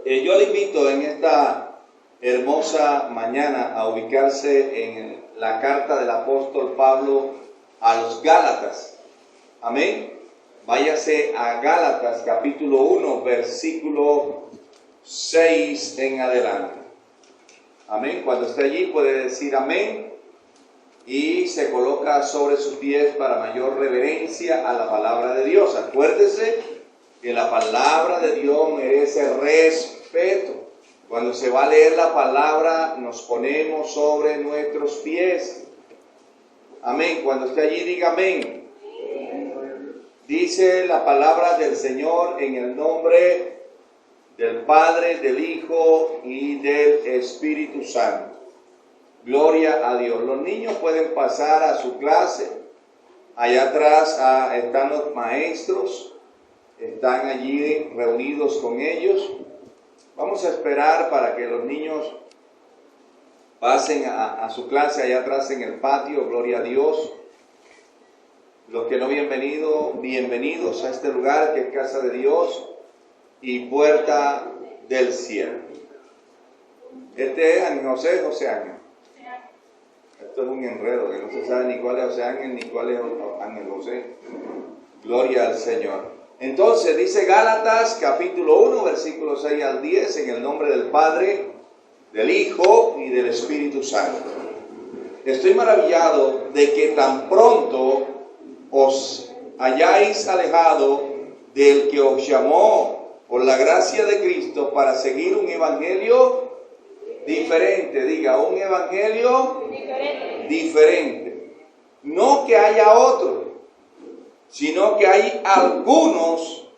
Yo le invito en esta hermosa mañana a ubicarse en la carta del apóstol Pablo a los Gálatas. Amén. Váyase a Gálatas capítulo 1, versículo 6 en adelante. Amén. Cuando esté allí puede decir amén y se coloca sobre sus pies para mayor reverencia a la palabra de Dios. Acuérdese que la palabra de Dios merece respeto. Cuando se va a leer la palabra, nos ponemos sobre nuestros pies. Amén. Cuando esté allí, diga amén. Dice la palabra del Señor en el nombre del Padre, del Hijo y del Espíritu Santo. Gloria a Dios. Los niños pueden pasar a su clase. Allá atrás están los maestros. Están allí reunidos con ellos. Vamos a esperar para que los niños pasen a su clase allá atrás en el patio. Gloria a Dios. Los que no habían venido, bienvenidos a este lugar que es casa de Dios y puerta del cielo. Este es Ángel José Ángel. Esto es un enredo que no se sabe ni cuál es José Ángel ni cuál es Ángel José. Gloria al Señor. Entonces dice Gálatas capítulo 1 versículos 6 al 10 en el nombre del Padre, del Hijo y del Espíritu Santo. Estoy maravillado de que tan pronto os hayáis alejado del que os llamó por la gracia de Cristo para seguir un evangelio diferente. Diga, un evangelio diferente. No que haya otro, sino que hay algunos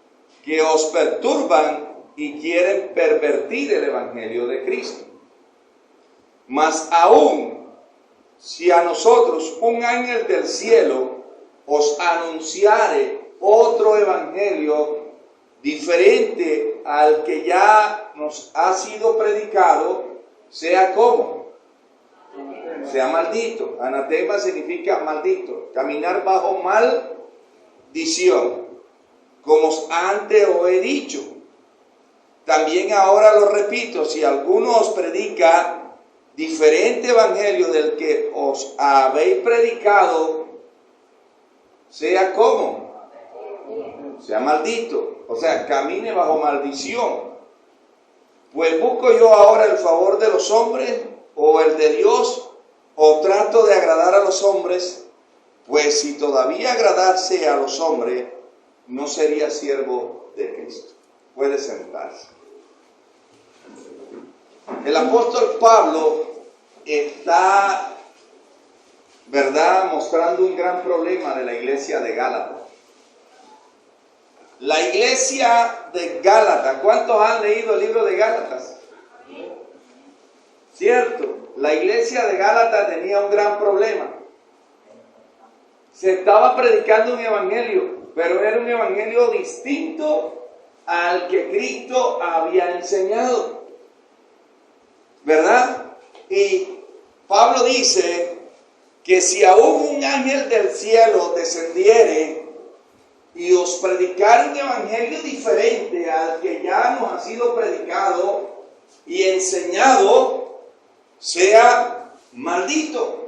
que os perturban y quieren pervertir el evangelio de Cristo. Mas aún, si a nosotros un ángel del cielo os anunciare otro evangelio diferente al que ya nos ha sido predicado, sea como, sea maldito. Anatema significa maldito, caminar bajo maldición, como antes os he dicho. También ahora lo repito, si alguno os predica diferente evangelio del que os habéis predicado, sea como, sea maldito, o sea, camine bajo maldición. Pues busco yo ahora el favor de los hombres o el de Dios, o trato de agradar a los hombres. Pues si todavía agradase a los hombres, no sería siervo de Cristo. Puede sentarse. El apóstol Pablo está, ¿verdad?, mostrando un gran problema de la iglesia de Gálatas. La iglesia de Gálatas, ¿cuántos han leído el libro de Gálatas? Cierto, la iglesia de Gálatas tenía un gran problema. Se estaba predicando un evangelio, pero era un evangelio distinto al que Cristo había enseñado, ¿verdad? Y Pablo dice que si aún un ángel del cielo descendiere y os predicar un evangelio diferente al que ya nos ha sido predicado y enseñado, sea maldito.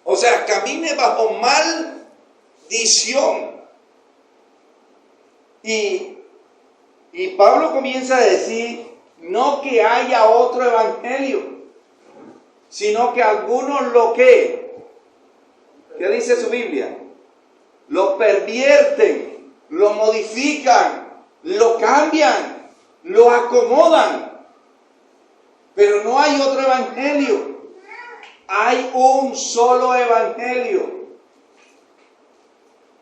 O sea, camine bajo maldición. Y Pablo comienza a decir, no que haya otro evangelio, sino que algunos lo que, ¿qué dice su Biblia? Lo pervierten, lo modifican, lo cambian, lo acomodan. Pero no hay otro evangelio. Hay un solo evangelio.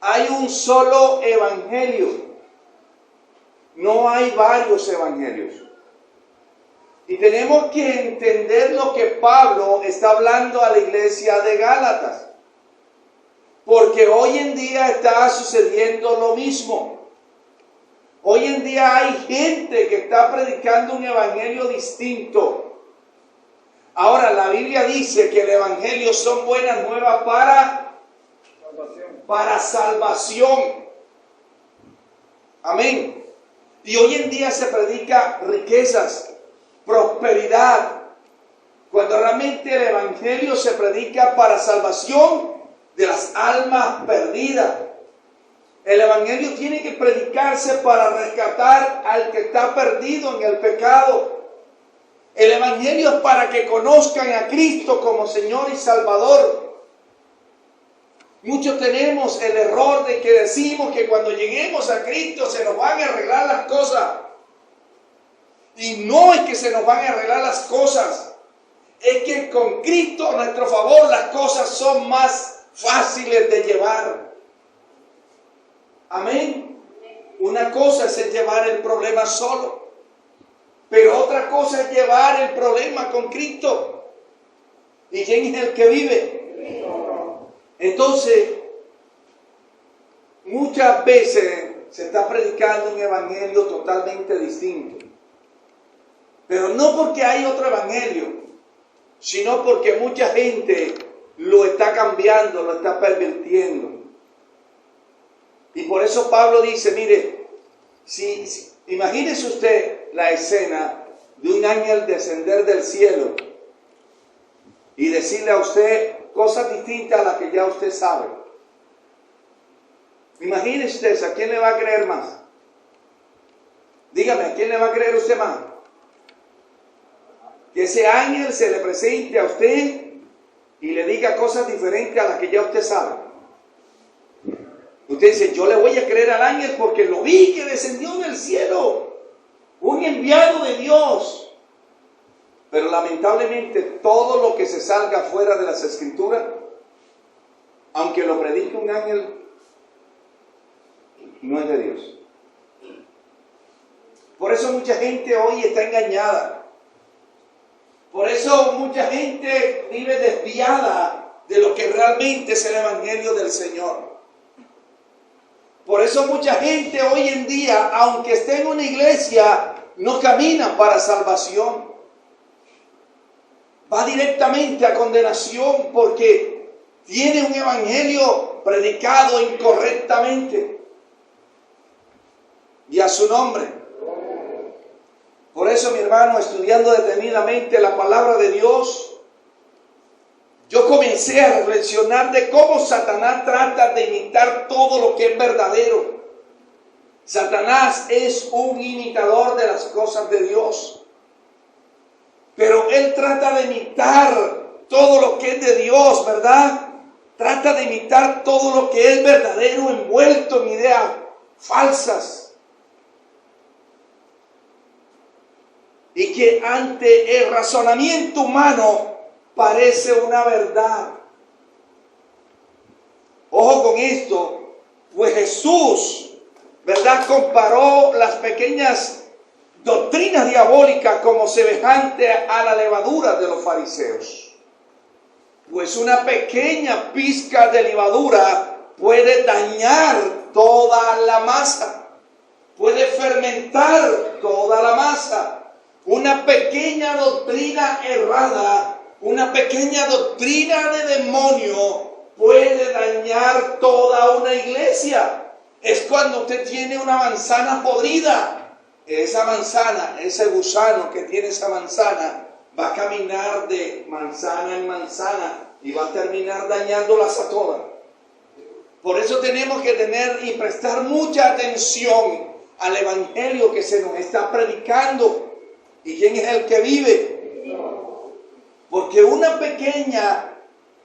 Hay un solo evangelio. No hay varios evangelios. Y tenemos que entender lo que Pablo está hablando a la iglesia de Gálatas. Porque hoy en día está sucediendo lo mismo. Hoy en día hay gente que está predicando un evangelio distinto. Ahora, la Biblia dice que el evangelio son buenas nuevas para salvación. Amén. Y hoy en día se predica riquezas, prosperidad, cuando realmente el evangelio se predica para salvación de las almas perdidas. El evangelio tiene que predicarse para rescatar al que está perdido en el pecado. El evangelio es para que conozcan a Cristo como Señor y Salvador. Muchos tenemos el error de que decimos que cuando lleguemos a Cristo se nos van a arreglar las cosas. Y no es que se nos van a arreglar las cosas, es que con Cristo a nuestro favor las cosas son más fáciles de llevar. Amén. Una cosa es el llevar el problema solo, pero otra cosa es llevar el problema con Cristo. ¿Y quién es el que vive? Entonces, muchas veces se está predicando un evangelio totalmente distinto. Pero no porque hay otro evangelio, sino porque mucha gente lo está cambiando, lo está pervirtiendo. Y por eso Pablo dice, mire, imagínese usted la escena de un ángel descender del cielo y decirle a usted cosas distintas a las que ya usted sabe. Imagínese usted, ¿a quién le va a creer más? Dígame, ¿a quién le va a creer usted más? Que ese ángel se le presente a usted y le diga cosas diferentes a las que ya usted sabe. Usted dice, yo le voy a creer al ángel porque lo vi que descendió del cielo, un enviado de Dios. Pero lamentablemente todo lo que se salga fuera de las Escrituras, aunque lo predique un ángel, no es de Dios. Por eso mucha gente hoy está engañada. Por eso mucha gente vive desviada de lo que realmente es el evangelio del Señor. Por eso mucha gente hoy en día, aunque esté en una iglesia, no camina para salvación. Va directamente a condenación porque tiene un evangelio predicado incorrectamente. Y a su nombre. Por eso, mi hermano, estudiando detenidamente la palabra de Dios, yo comencé a reflexionar de cómo Satanás trata de imitar todo lo que es verdadero. Satanás es un imitador de las cosas de Dios. Pero él trata de imitar todo lo que es de Dios, ¿verdad? Trata de imitar todo lo que es verdadero envuelto en ideas falsas. Y que ante el razonamiento humano parece una verdad. Ojo con esto, pues Jesús, ¿verdad?, comparó las pequeñas doctrinas diabólicas como semejante a la levadura de los fariseos. Pues una pequeña pizca de levadura puede dañar toda la masa, puede fermentar toda la masa. Una pequeña doctrina errada, una pequeña doctrina de demonio puede dañar toda una iglesia. Es cuando usted tiene una manzana podrida. Esa manzana, ese gusano que tiene esa manzana, va a caminar de manzana en manzana y va a terminar dañándolas a todas. Por eso tenemos que tener y prestar mucha atención al evangelio que se nos está predicando. ¿Y quién es el que vive? Porque una pequeña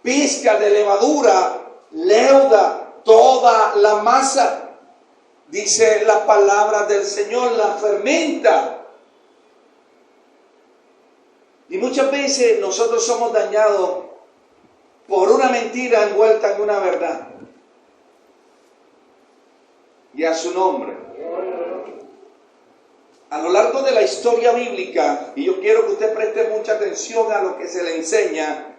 pizca de levadura leuda toda la masa. Dice la palabra del Señor, la fermenta. Y muchas veces nosotros somos dañados por una mentira envuelta en una verdad. Y a su nombre. A lo largo de la historia bíblica, y yo quiero que usted preste mucha atención a lo que se le enseña,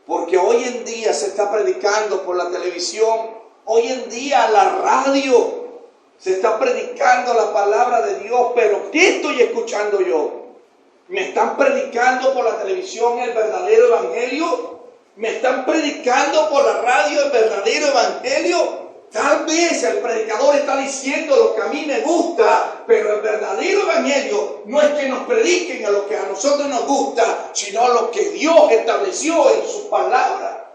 porque hoy en día se está predicando por la televisión, hoy en día la radio, se está predicando la palabra de Dios, pero ¿qué estoy escuchando yo? ¿Me están predicando por la televisión el verdadero evangelio? ¿Me están predicando por la radio el verdadero evangelio? Tal vez el predicador está diciendo lo que a mí me gusta, pero el verdadero evangelio no es que nos prediquen a lo que a nosotros nos gusta, sino a lo que Dios estableció en su palabra.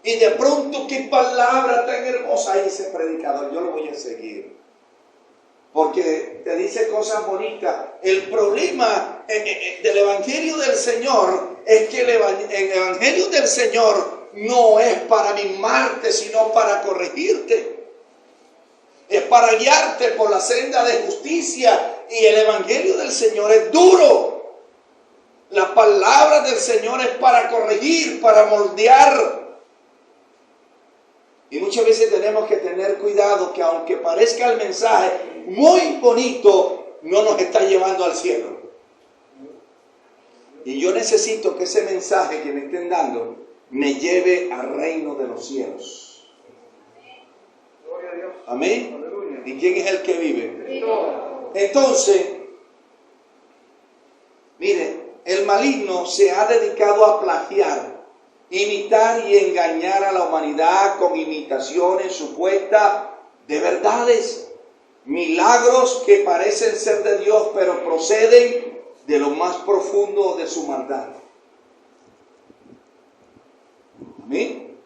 Y de pronto, qué palabra tan hermosa hay ese predicador, yo lo voy a seguir. Porque te dice cosas bonitas. El problema del evangelio del Señor es que el evangelio del Señor no es para mimarte, sino para corregirte. Es para guiarte por la senda de justicia. Y el evangelio del Señor es duro. La palabra del Señor es para corregir, para moldear. Y muchas veces tenemos que tener cuidado que aunque parezca el mensaje muy bonito, no nos está llevando al cielo. Y yo necesito que ese mensaje que me estén dando me lleve al reino de los cielos. Amén. ¿Y quién es el que vive? Entonces, mire, el maligno se ha dedicado a plagiar, imitar y engañar a la humanidad con imitaciones supuestas de verdades, milagros que parecen ser de Dios, pero proceden de lo más profundo de su maldad. ¿Amén?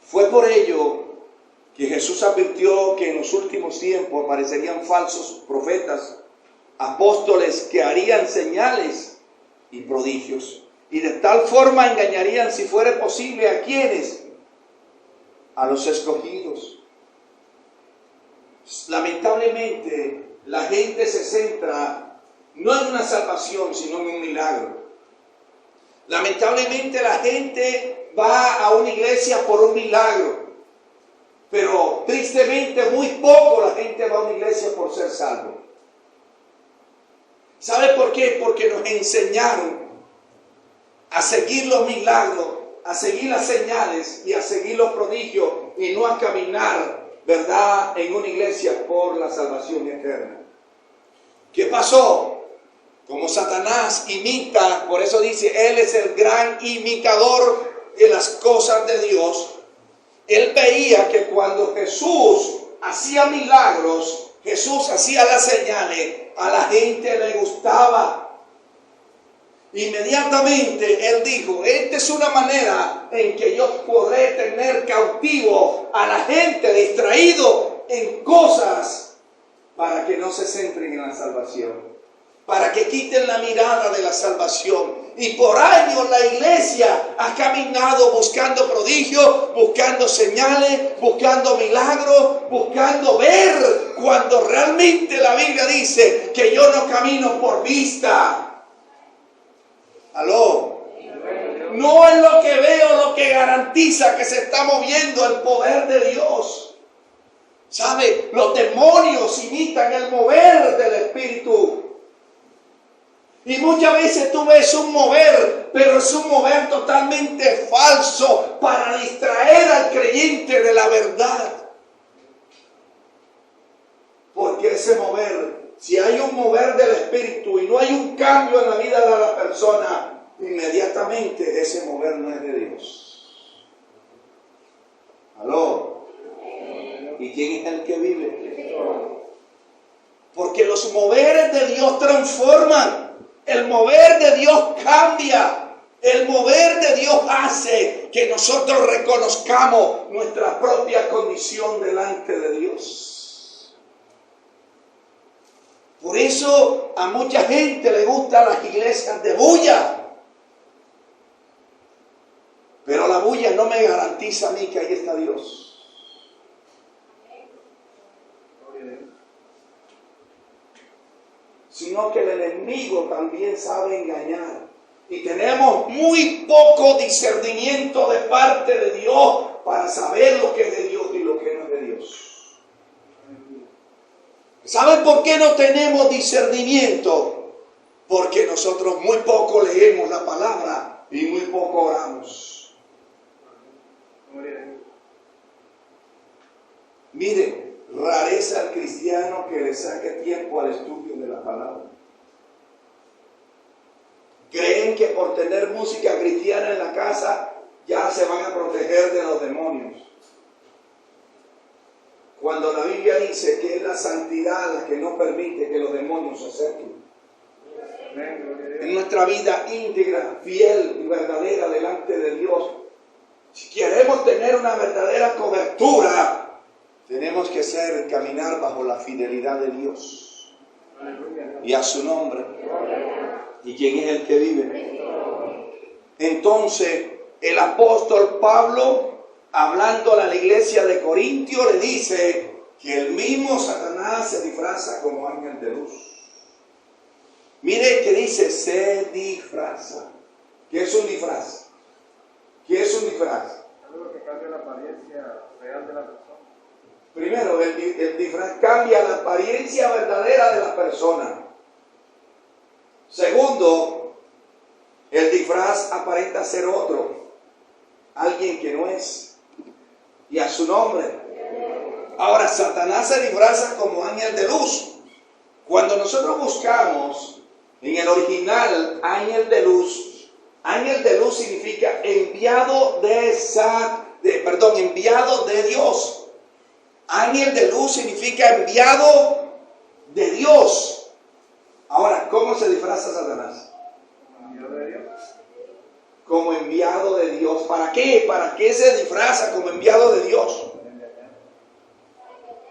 Fue por ello que Jesús advirtió que en los últimos tiempos aparecerían falsos profetas, apóstoles que harían señales y prodigios, y de tal forma engañarían, si fuera posible, ¿a quiénes? A los escogidos. Lamentablemente, la gente se centra no en una salvación, sino en un milagro. Lamentablemente la gente va a una iglesia por un milagro, pero tristemente muy poco la gente va a una iglesia por ser salvo. ¿Sabe por qué? Porque nos enseñaron a seguir los milagros, a seguir las señales y a seguir los prodigios y no a caminar, ¿verdad?, en una iglesia por la salvación eterna. ¿Qué pasó? Como Satanás imita, por eso dice, él es el gran imitador de las cosas de Dios. Él veía que cuando Jesús hacía milagros, Jesús hacía las señales, a la gente le gustaba. Inmediatamente él dijo, esta es una manera en que yo podré tener cautivo a la gente, distraído en cosas, para que no se centren en la salvación, para que quiten la mirada de la salvación. Y por años la iglesia ha caminado buscando prodigios, buscando señales, buscando milagros, buscando ver, cuando realmente la Biblia dice que yo no camino por vista. ¿Aló? No es lo que veo lo que garantiza que se está moviendo el poder de Dios. ¿Sabe? Los demonios imitan el mover del Espíritu. Y muchas veces tú ves un mover, pero es un mover totalmente falso para distraer al creyente de la verdad. Porque ese mover, si hay un mover del Espíritu y no hay un cambio en la vida de la persona, inmediatamente ese mover no es de Dios. ¿Aló? ¿Y quién es el que vive? Porque los moveres de Dios transforman. El mover de Dios cambia. El mover de Dios hace que nosotros reconozcamos nuestra propia condición delante de Dios. Por eso a mucha gente le gustan las iglesias de bulla. Pero la bulla no me garantiza a mí que ahí está Dios. Sino que el enemigo también sabe engañar. Y tenemos muy poco discernimiento de parte de Dios para saber lo que es de Dios y lo que no es de Dios. ¿Saben por qué no tenemos discernimiento? Porque nosotros muy poco leemos la palabra y muy poco oramos. Miren, rareza al cristiano que le saque tiempo al estudio de la palabra. Creen que por tener música cristiana en la casa ya se van a proteger de los demonios. Cuando la Biblia dice que es la santidad la que no permite que los demonios se acerquen. En nuestra vida íntegra, fiel y verdadera delante de Dios, si queremos tener una verdadera cobertura, tenemos que caminar bajo la fidelidad de Dios y a su nombre. ¿Y quién es el que vive? Entonces, el apóstol Pablo, hablando a la iglesia de Corintio, le dice que el mismo Satanás se disfraza como ángel de luz. Mire que dice, se disfraza. ¿Qué es un disfraz? ¿Qué es un disfraz? Algo que cambia la apariencia real de la persona. Primero, el disfraz cambia la apariencia verdadera de la persona. Segundo, el disfraz aparenta ser otro, alguien que no es, y a su nombre. Ahora, Satanás se disfraza como ángel de luz. Cuando nosotros buscamos en el original ángel de luz significa enviado enviado de Dios. Ángel de luz significa enviado de Dios. Ahora, ¿cómo se disfraza Satanás? Como enviado de Dios. ¿Para qué? ¿Para qué se disfraza como enviado de Dios?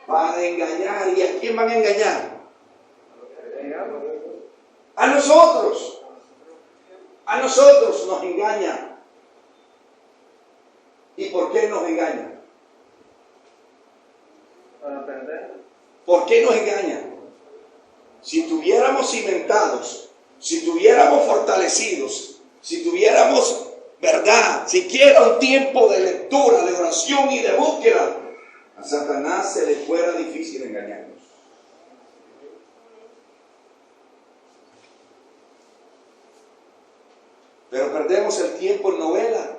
Para engañar. ¿Y a quién van a engañar? A nosotros. A nosotros nos engaña. ¿Y por qué nos engaña? Para perder. ¿Por qué nos engaña? Si tuviéramos cimentados, si tuviéramos fortalecidos, si tuviéramos verdad, siquiera un tiempo de lectura, de oración y de búsqueda, a Satanás se le fuera difícil engañarnos. Pero perdemos el tiempo en novela,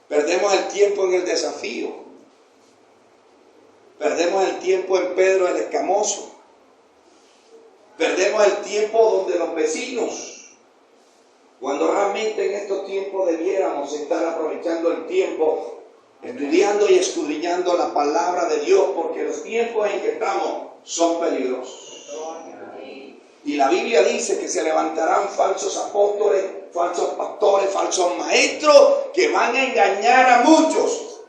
perdemos el tiempo en el desafío, perdemos el tiempo en Pedro el Escamoso, perdemos el tiempo donde los vecinos, cuando realmente en estos tiempos debiéramos estar aprovechando el tiempo, estudiando y escudriñando la palabra de Dios, porque los tiempos en que estamos son peligrosos. Y la Biblia dice que se levantarán falsos apóstoles, falsos pastores, falsos maestros que van a engañar a muchos.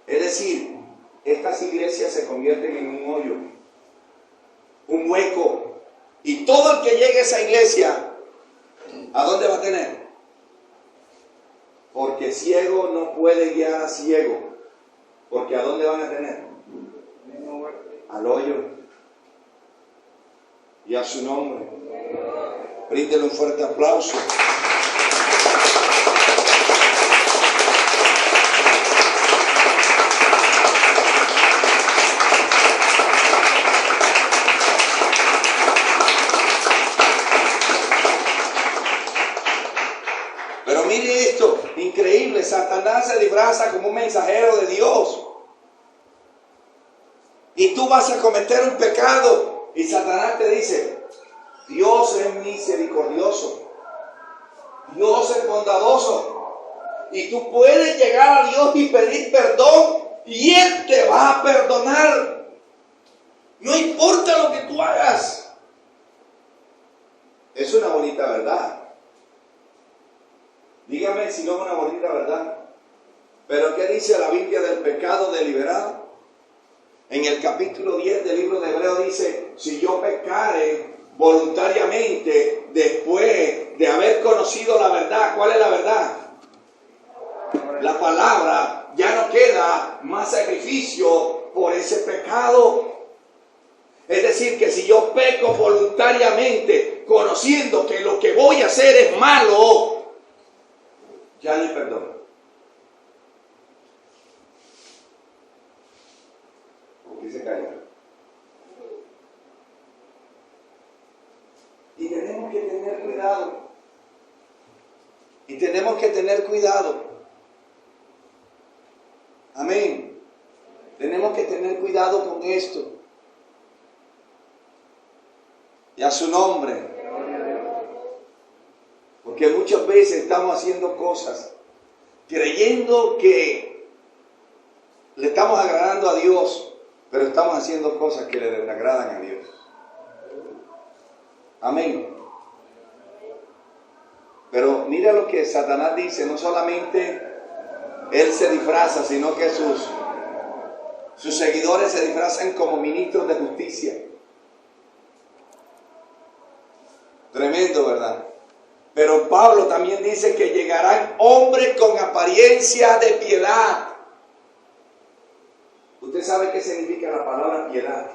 Es decir, estas iglesias se convierten en un hoyo, un hueco. Y todo el que llegue a esa iglesia, ¿a dónde va a tener? Porque ciego no puede guiar a ciego. Porque ¿a dónde van a tener? Al hoyo. Y a su nombre. Bríndele un fuerte aplauso. Pero mire esto, increíble, Satanás se disfraza como un mensajero de Dios. Y tú vas a cometer un pecado y Satanás te dice, Dios es misericordioso, Dios es bondadoso, y tú puedes llegar a Dios y pedir perdón y Él te va a perdonar. No importa lo que tú hagas. Es una bonita verdad. Dígame si no es una bonita verdad. Pero ¿qué dice la Biblia del pecado deliberado? En el capítulo 10 del libro de Hebreos dice, si yo pecare voluntariamente después de haber conocido la verdad, ¿cuál es la verdad? La palabra, ya no queda más sacrificio por ese pecado. Es decir, que si yo peco voluntariamente, conociendo que lo que voy a hacer es malo, ya no hay perdón. Se calla. Y tenemos que tener cuidado. Y tenemos que tener cuidado. Amén. Tenemos que tener cuidado con esto. Y a su nombre. Porque muchas veces estamos haciendo cosas creyendo que le estamos agradando a Dios, pero estamos haciendo cosas que le desagradan a Dios. Amén. Pero mira lo que Satanás dice, no solamente él se disfraza, sino que sus seguidores se disfrazan como ministros de justicia. Tremendo, ¿verdad? Pero Pablo también dice que llegarán hombres con apariencia de piedad. ¿Usted sabe qué significa la palabra piedad?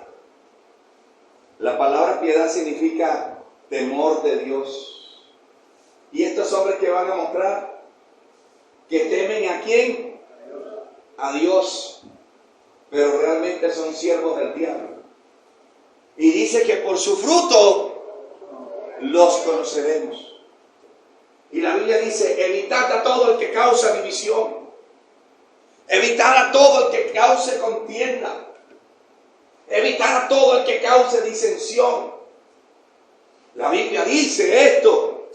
La palabra piedad significa temor de Dios. Y estos hombres que van a mostrar que temen ¿a quién? A Dios. Pero realmente son siervos del diablo. Y dice que por su fruto los conoceremos. Y la Biblia dice, evitad a todo el que causa división. Evitad a todo el que cause contienda. Evitad a todo el que cause disensión. La Biblia dice esto,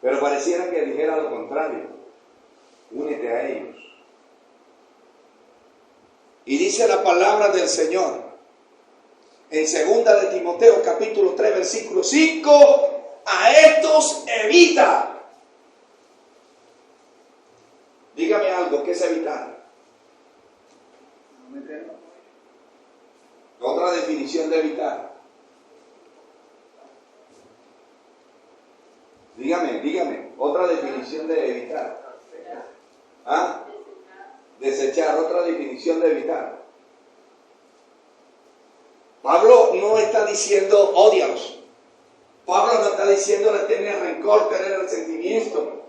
pero pareciera que dijera lo contrario. Únete a ellos. Y dice la palabra del Señor en 2 de Timoteo capítulo 3 versículo 5, a estos evita. Dígame algo, ¿qué es evitar? Otra definición de evitar. Dígame, otra definición de evitar. ¿Ah? Desechar, otra definición de evitar. Pablo no está diciendo ódialos. Pablo no está diciendo tener rencor, tener resentimiento.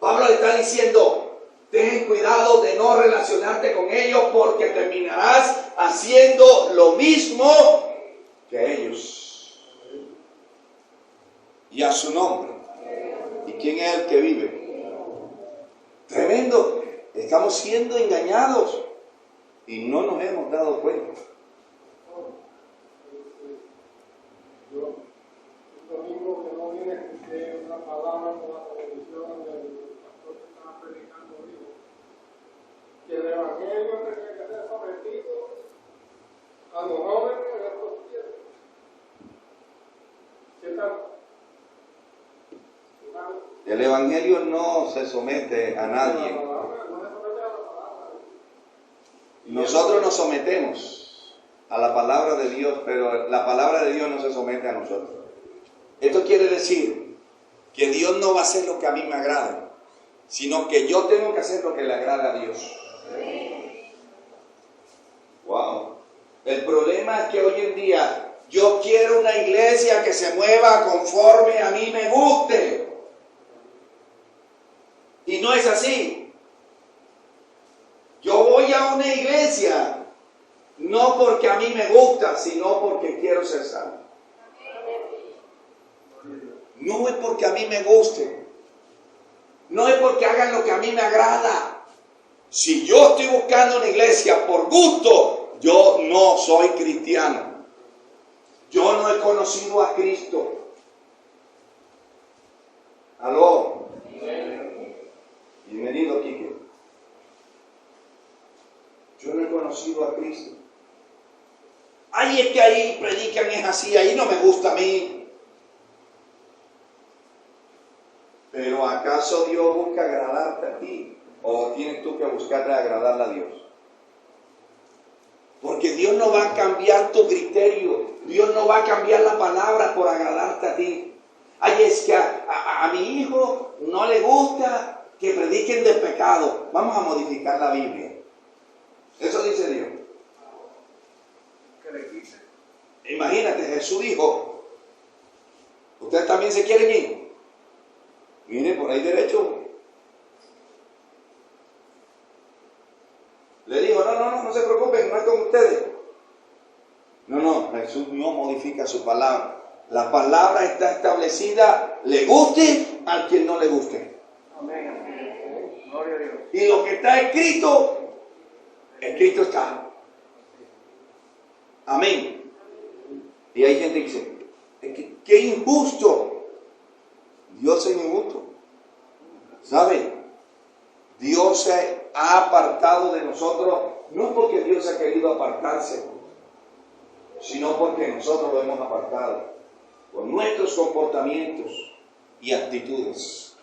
Pablo le está diciendo, ten cuidado de no relacionarte con ellos porque terminarás haciendo lo mismo que ellos. Y a su nombre. ¿Y quién es el que vive? Tremendo. Estamos siendo engañados y no nos hemos dado cuenta. Yo, el domingo que no vine, escuché una palabra por la televisión del pastor que estaba predicando, dijo que el evangelio tenía que ser sometido a los jóvenes de estos tiempos. ¿Qué tal? El evangelio no se somete a nadie. Nosotros nos sometemos a la palabra de Dios, pero la palabra de Dios no se somete a nosotros. Esto quiere decir que Dios no va a hacer lo que a mí me agrada, sino que yo tengo que hacer lo que le agrada a Dios. Wow. El problema es que hoy en día yo quiero una iglesia que se mueva conforme a mí me guste. Y no es así. Yo voy a una iglesia no porque a mí me gusta, sino porque quiero ser salvo. No es porque a mí me guste. No es porque hagan lo que a mí me agrada. Si yo estoy buscando una iglesia por gusto, yo no soy cristiano. Yo no he conocido a Cristo. ¿Aló? Bienvenido, Quique. Yo no he conocido a Cristo. Ay, es que ahí predican, es así, ahí no me gusta a mí. Pero ¿acaso Dios busca agradarte a ti? ¿O tienes tú que buscar agradarle a Dios? Porque Dios no va a cambiar tu criterio. Dios no va a cambiar la palabra por agradarte a ti. Ay, es que a mi hijo no le gusta que prediquen del pecado. Vamos a modificar la Biblia. Eso dice Dios. ¿Qué le quise? Imagínate, Jesús dijo, ¿ustedes también se quieren ir? Miren, por ahí derecho. Le dijo, no se preocupen, no es con ustedes. No, Jesús no modifica su palabra. La palabra está establecida, le guste al quien no le guste. Amén. Gloria a Dios. Y lo que está escrito está. Amén. Y hay gente que dice, qué injusto. Dios es injusto. ¿Sabe? Dios se ha apartado de nosotros, no porque Dios ha querido apartarse, sino porque nosotros lo hemos apartado con nuestros comportamientos y actitudes.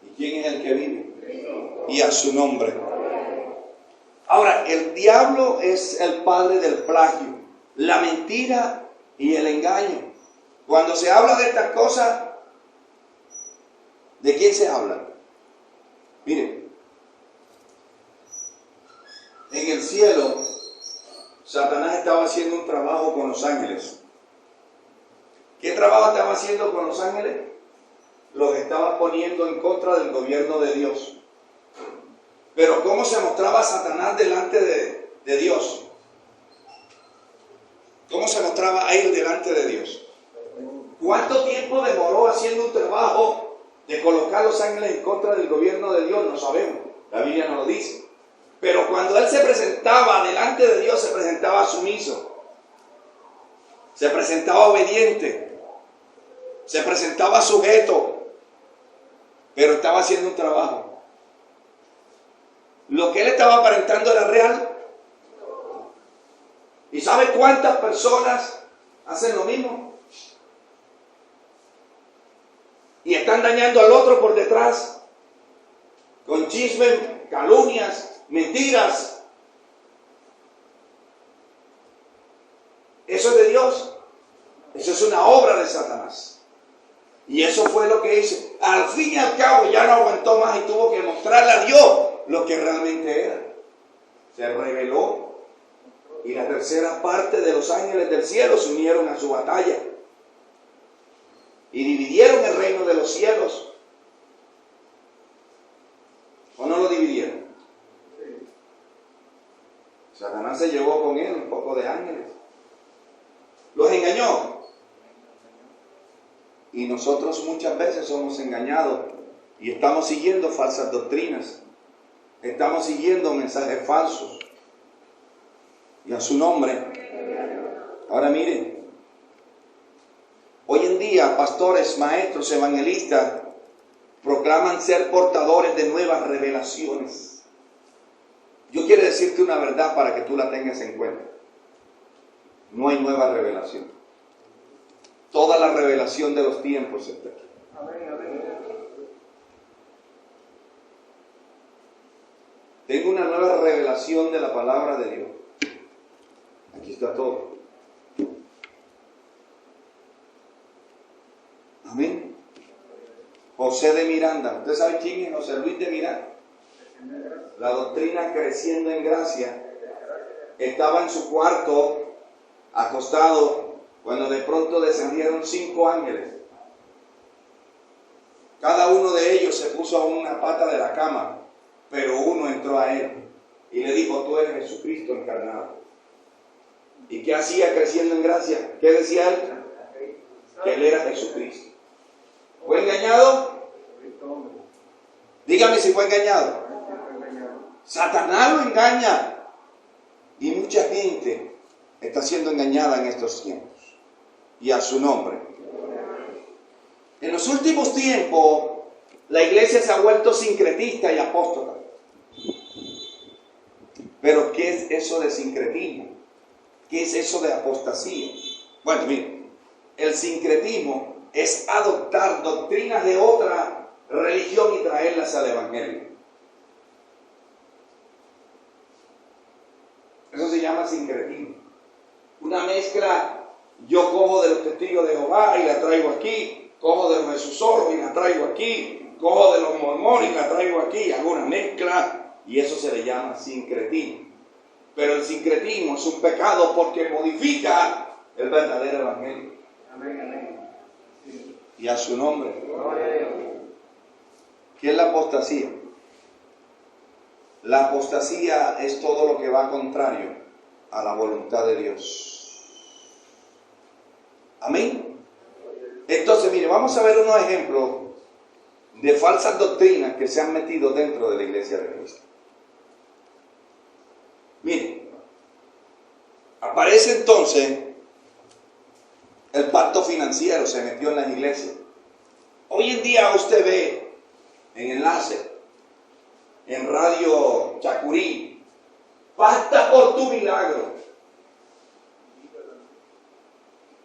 ¿Y quién es el que vive? Y a su nombre. Ahora, el diablo es el padre del plagio, la mentira y el engaño. Cuando se habla de estas cosas, ¿de quién se habla? Miren, en el cielo, Satanás estaba haciendo un trabajo con los ángeles. ¿Qué trabajo estaba haciendo con los ángeles? Los estaba poniendo en contra del gobierno de Dios. Pero ¿cómo se mostraba Satanás delante de Dios? ¿Cómo se mostraba a él delante de Dios? ¿Cuánto tiempo demoró haciendo un trabajo de colocar los ángeles en contra del gobierno de Dios? No sabemos, la Biblia no lo dice. Pero cuando él se presentaba delante de Dios, se presentaba sumiso, se presentaba obediente, se presentaba sujeto, pero estaba haciendo un trabajo. Lo que él estaba aparentando era real. ¿Y sabe cuántas personas hacen lo mismo? Y están dañando al otro por detrás, con chismes, calumnias, mentiras. ¿Eso es de Dios? Eso es una obra de Satanás. Y eso fue lo que hizo. Al fin y al cabo ya no aguantó más y tuvo que mostrarle a Dios lo que realmente era. Se rebeló y la tercera parte de los ángeles del cielo se unieron a su batalla y dividieron el reino de los cielos. ¿O no lo dividieron? Satanás se llevó con él un poco de ángeles. Los engañó. Y nosotros muchas veces somos engañados y estamos siguiendo falsas doctrinas. Estamos siguiendo mensajes falsos. Y a su nombre. Ahora miren. Hoy en día pastores, maestros, evangelistas proclaman ser portadores de nuevas revelaciones. Yo quiero decirte una verdad para que tú la tengas en cuenta. No hay nueva revelación. Toda la revelación de los tiempos está aquí. Tengo una nueva revelación de la palabra de Dios. Aquí está todo. Amén. José de Miranda. ¿Usted sabe quién es José Luis de Miranda? La doctrina Creciendo en Gracia. Estaba en su cuarto, acostado, cuando de pronto descendieron 5 ángeles. Cada uno de ellos se puso a una pata de la cama, pero uno entró a él y le dijo: tú eres Jesucristo encarnado. ¿Y qué hacía Creciendo en Gracia? ¿Qué decía él? Que él era Jesucristo. ¿Fue engañado? Dígame si fue engañado. Satanás lo engaña. Y mucha gente está siendo engañada en estos tiempos. Y a su nombre. En los últimos tiempos, la iglesia se ha vuelto sincretista y apóstata. Pero ¿qué es eso de sincretismo? ¿Qué es eso de apostasía? Bueno, miren, el sincretismo es adoptar doctrinas de otra religión y traerlas al evangelio. Eso se llama sincretismo. Una mezcla, yo cojo de los testigos de Jehová y la traigo aquí, cojo de los jesusoros y la traigo aquí, cojo de los mormones y la traigo aquí, hago una mezcla y eso se le llama sincretismo. Pero el sincretismo es un pecado porque modifica el verdadero evangelio. Amén, amén. Y a su nombre. ¿Qué es la apostasía? La apostasía es todo lo que va contrario a la voluntad de Dios. Amén. Entonces, mire, vamos a ver unos ejemplos de falsas doctrinas que se han metido dentro de la iglesia de Cristo. Mire, aparece entonces el pacto financiero, se metió en las iglesias. Hoy en día usted ve en enlace Radio Chacurí. Basta por tu milagro.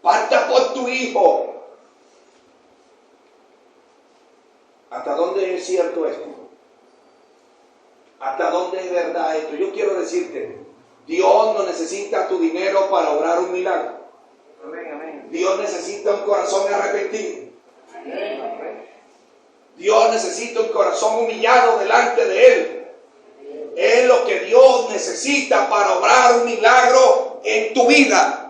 Basta por tu hijo. ¿Hasta dónde es cierto esto? ¿Hasta dónde es verdad esto? Yo quiero decirte, Dios no necesita tu dinero para obrar un milagro. Dios necesita un corazón arrepentido. Dios necesita un corazón humillado delante de Él. Es lo que Dios necesita para obrar un milagro en tu vida.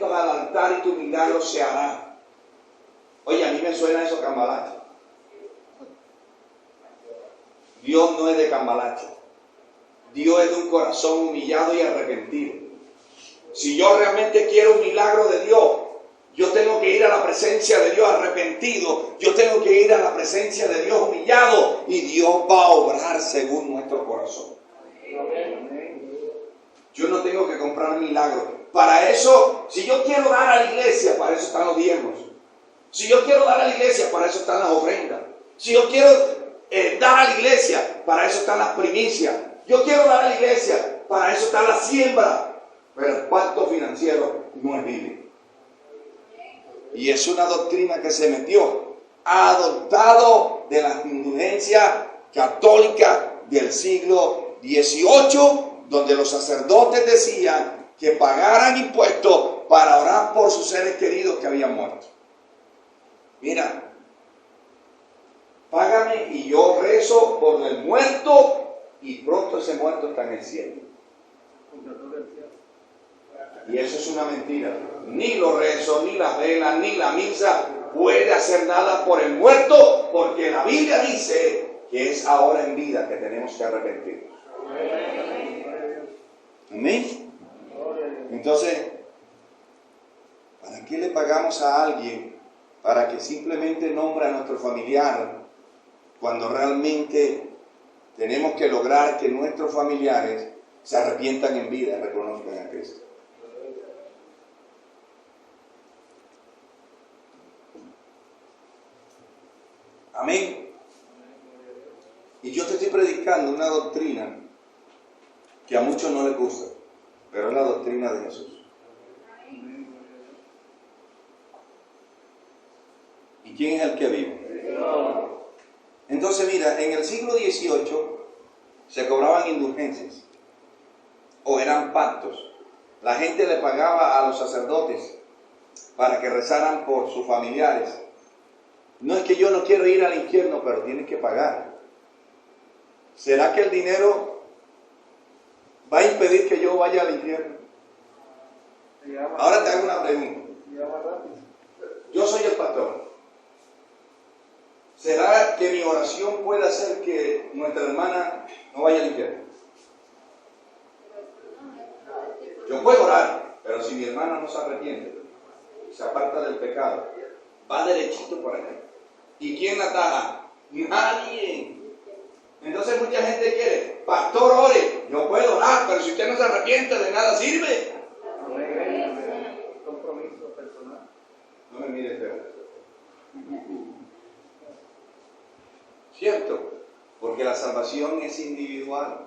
Al altar y tu milagro se hará. Oye, a mí me suena eso cambalache. Dios no es de cambalache. Dios es de un corazón humillado y arrepentido. Si yo realmente quiero un milagro de Dios, yo tengo que ir a la presencia de Dios arrepentido. Yo tengo que ir a la presencia de Dios humillado. Y Dios va a obrar según nuestro corazón. Yo no tengo que comprar milagros. Para eso, si yo quiero dar a la iglesia, para eso están los diezmos. Si yo quiero dar a la iglesia, para eso están las ofrendas. Si yo quiero dar a la iglesia, para eso están las primicias. Yo quiero dar a la iglesia, para eso está la siembra. Pero el pacto financiero no es bíblico. Y es una doctrina que se metió, adoptado de la indulgencia católica del siglo XVIII, donde los sacerdotes decían que pagaran impuestos para orar por sus seres queridos que habían muerto. Mira, págame y yo rezo por el muerto y pronto ese muerto está en el cielo. Y eso es una mentira. Ni los rezos, ni las velas, ni la misa puede hacer nada por el muerto, porque la Biblia dice que es ahora en vida que tenemos que arrepentirnos. Amén. Entonces, ¿para qué le pagamos a alguien para que simplemente nombre a nuestro familiar cuando realmente tenemos que lograr que nuestros familiares se arrepientan en vida y reconozcan a Cristo? Amén. Y yo te estoy predicando una doctrina que a muchos no les gusta, pero es la doctrina de Jesús. ¿Y quién es el que vive? Entonces mira, en el siglo XVIII se cobraban indulgencias o eran pactos. La gente le pagaba a los sacerdotes para que rezaran por sus familiares. No es que yo no quiero ir al infierno, pero tienes que pagar. ¿Será que el dinero va a impedir que yo vaya al infierno? Ahora te hago una pregunta. Yo soy el pastor. ¿Será que mi oración puede hacer que nuestra hermana no vaya al infierno? Yo puedo orar, pero si mi hermana no se arrepiente, se aparta del pecado, va derechito por allá. ¿Y quién la ataja? Nadie. Entonces mucha gente quiere, pastor, ore. Yo puedo orar, pero si usted no se arrepiente, de nada sirve. Compromiso personal. No me mire feo. ¿Cierto? Porque la salvación es individual.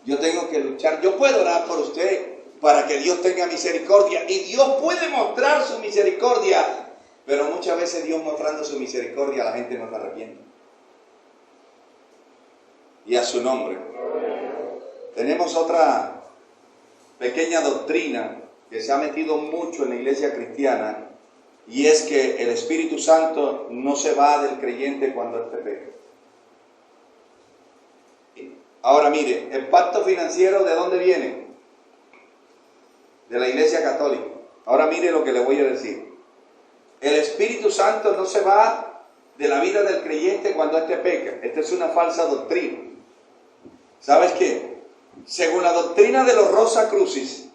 Yo tengo que luchar. Yo puedo orar por usted para que Dios tenga misericordia. Y Dios puede mostrar su misericordia. Pero muchas veces Dios mostrando su misericordia, la gente no se arrepiente. Y a su nombre. Tenemos otra pequeña doctrina que se ha metido mucho en la iglesia cristiana, y es que el Espíritu Santo no se va del creyente cuando éste peca. Ahora mire, el pacto financiero, ¿de dónde viene? De la iglesia católica. Ahora mire lo que le voy a decir. El Espíritu Santo no se va de la vida del creyente cuando éste peca. Esta es una falsa doctrina. ¿Sabes qué? Según la doctrina de los Rosacrucis,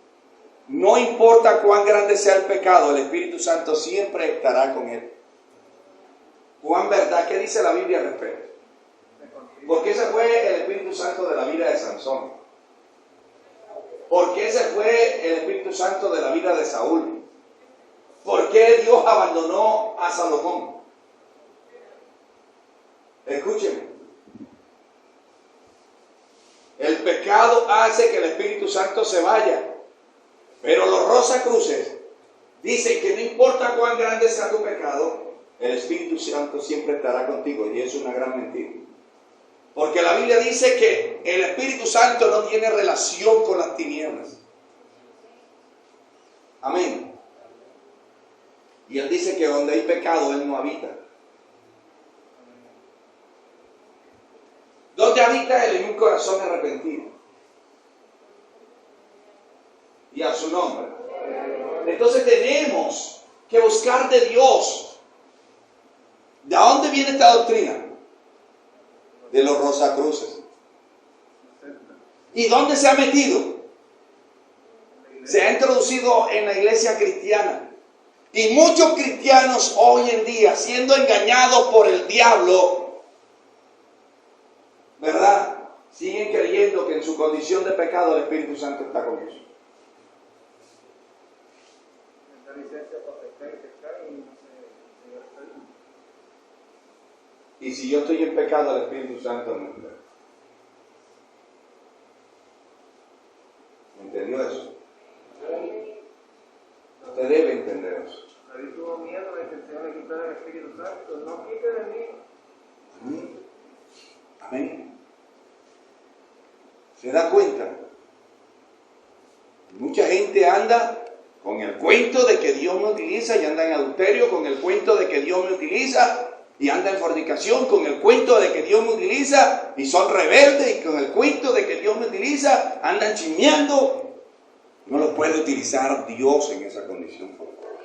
no importa cuán grande sea el pecado, el Espíritu Santo siempre estará con él. ¿Cuán verdad? ¿Qué dice la Biblia al respecto? ¿Por qué se fue el Espíritu Santo de la vida de Sansón? ¿Por qué se fue el Espíritu Santo de la vida de Saúl? ¿Por qué Dios abandonó a Salomón? Escúcheme. El pecado hace que el Espíritu Santo se vaya. Pero los Rosacruces dicen que no importa cuán grande sea tu pecado, el Espíritu Santo siempre estará contigo. Y es una gran mentira. Porque la Biblia dice que el Espíritu Santo no tiene relación con las tinieblas. Amén. Y Él dice que donde hay pecado, Él no habita. ¿Dónde habita Él? En un corazón arrepentido. Y a su nombre. Entonces tenemos que buscar de Dios. ¿De dónde viene esta doctrina? De los Rosacruces. ¿Y dónde se ha metido? Se ha introducido en la iglesia cristiana. Y muchos cristianos hoy en día, siendo engañados por el diablo, ¿verdad? Siguen creyendo que en su condición de pecado el Espíritu Santo está con ellos. Y si yo estoy en pecado, el Espíritu Santo no está. ¿Entendió eso? Usted debe entender eso. David tuvo miedo de que el Señor le quitara el Espíritu Santo. No quite de mí. Amén. Amén. ¿Se da cuenta? Mucha gente anda con el cuento de que Dios me utiliza y anda en adulterio, con el cuento de que Dios me utiliza y anda en fornicación, con el cuento de que Dios me utiliza y son rebeldes, y con el cuento de que Dios me utiliza andan chismeando. No lo puede utilizar Dios en esa condición, por favor.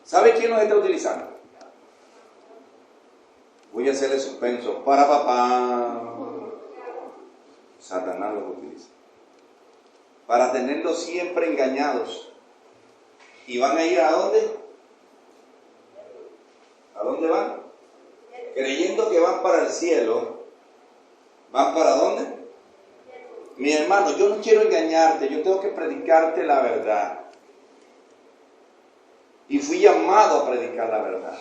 ¿Sabe quién nos está utilizando? Voy a hacerle suspenso para papá. Satanás los utiliza para tenerlos siempre engañados. ¿Y van a ir a dónde? ¿A dónde van? Creyendo que van para el cielo. ¿Van para dónde? Mi hermano, yo no quiero engañarte, yo tengo que predicarte la verdad. Y fui llamado a predicar la verdad.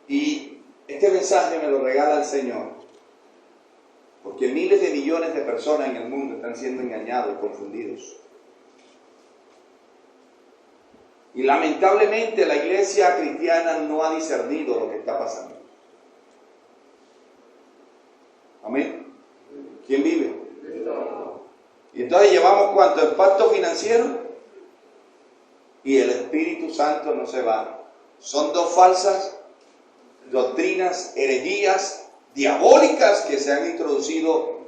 Y este mensaje me lo regala el Señor. Porque miles de millones de personas en el mundo están siendo engañados y confundidos. Y lamentablemente la iglesia cristiana no ha discernido lo que está pasando. Amén. ¿Quién vive? Y entonces llevamos ¿cuánto? El pacto financiero y el Espíritu Santo no se va. Son dos falsas doctrinas, herejías, diabólicas que se han introducido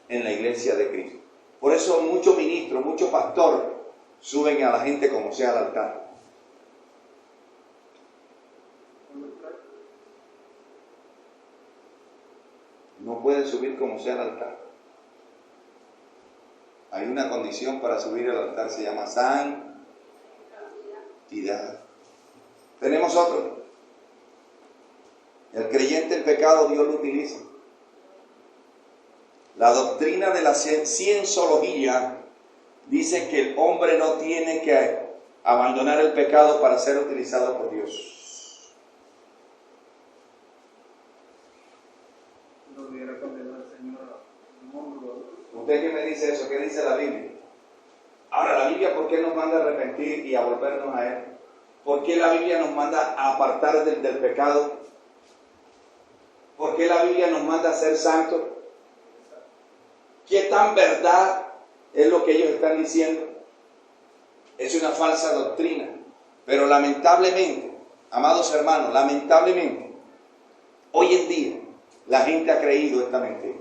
en la iglesia de Cristo. Por eso muchos ministros, muchos pastores suben a la gente como sea al altar. No pueden subir como sea al altar. Hay una condición para subir al altar, se llama santidad. Tenemos otro. El creyente en pecado Dios lo utiliza. La doctrina de la cienciología dice que el hombre no tiene que abandonar el pecado para ser utilizado por Dios. ¿Usted qué me dice eso? ¿Qué dice la Biblia? Ahora, la Biblia, ¿por qué nos manda a arrepentir y a volvernos a Él? ¿Por qué la Biblia nos manda a apartar del pecado? ¿Por qué la Biblia nos manda a ser santos? ¿Qué tan verdad es lo que ellos están diciendo? Es una falsa doctrina. Pero lamentablemente, amados hermanos, lamentablemente, hoy en día la gente ha creído esta mentira.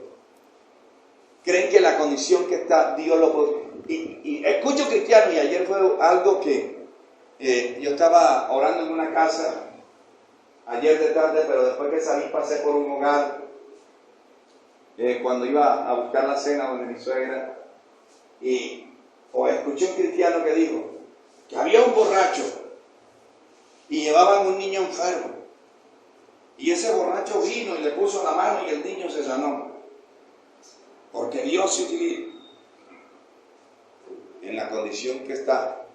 Creen que la condición que está, Dios lo puede. Y escucho cristianos, y ayer fue algo que yo estaba orando en una casa ayer de tarde, pero después que salí pasé por un hogar cuando iba a buscar la cena donde mi suegra, y escuché un cristiano que dijo que había un borracho y llevaban un niño enfermo. Y ese borracho vino y le puso la mano y el niño se sanó. Porque Dios se utiliza en la condición que está,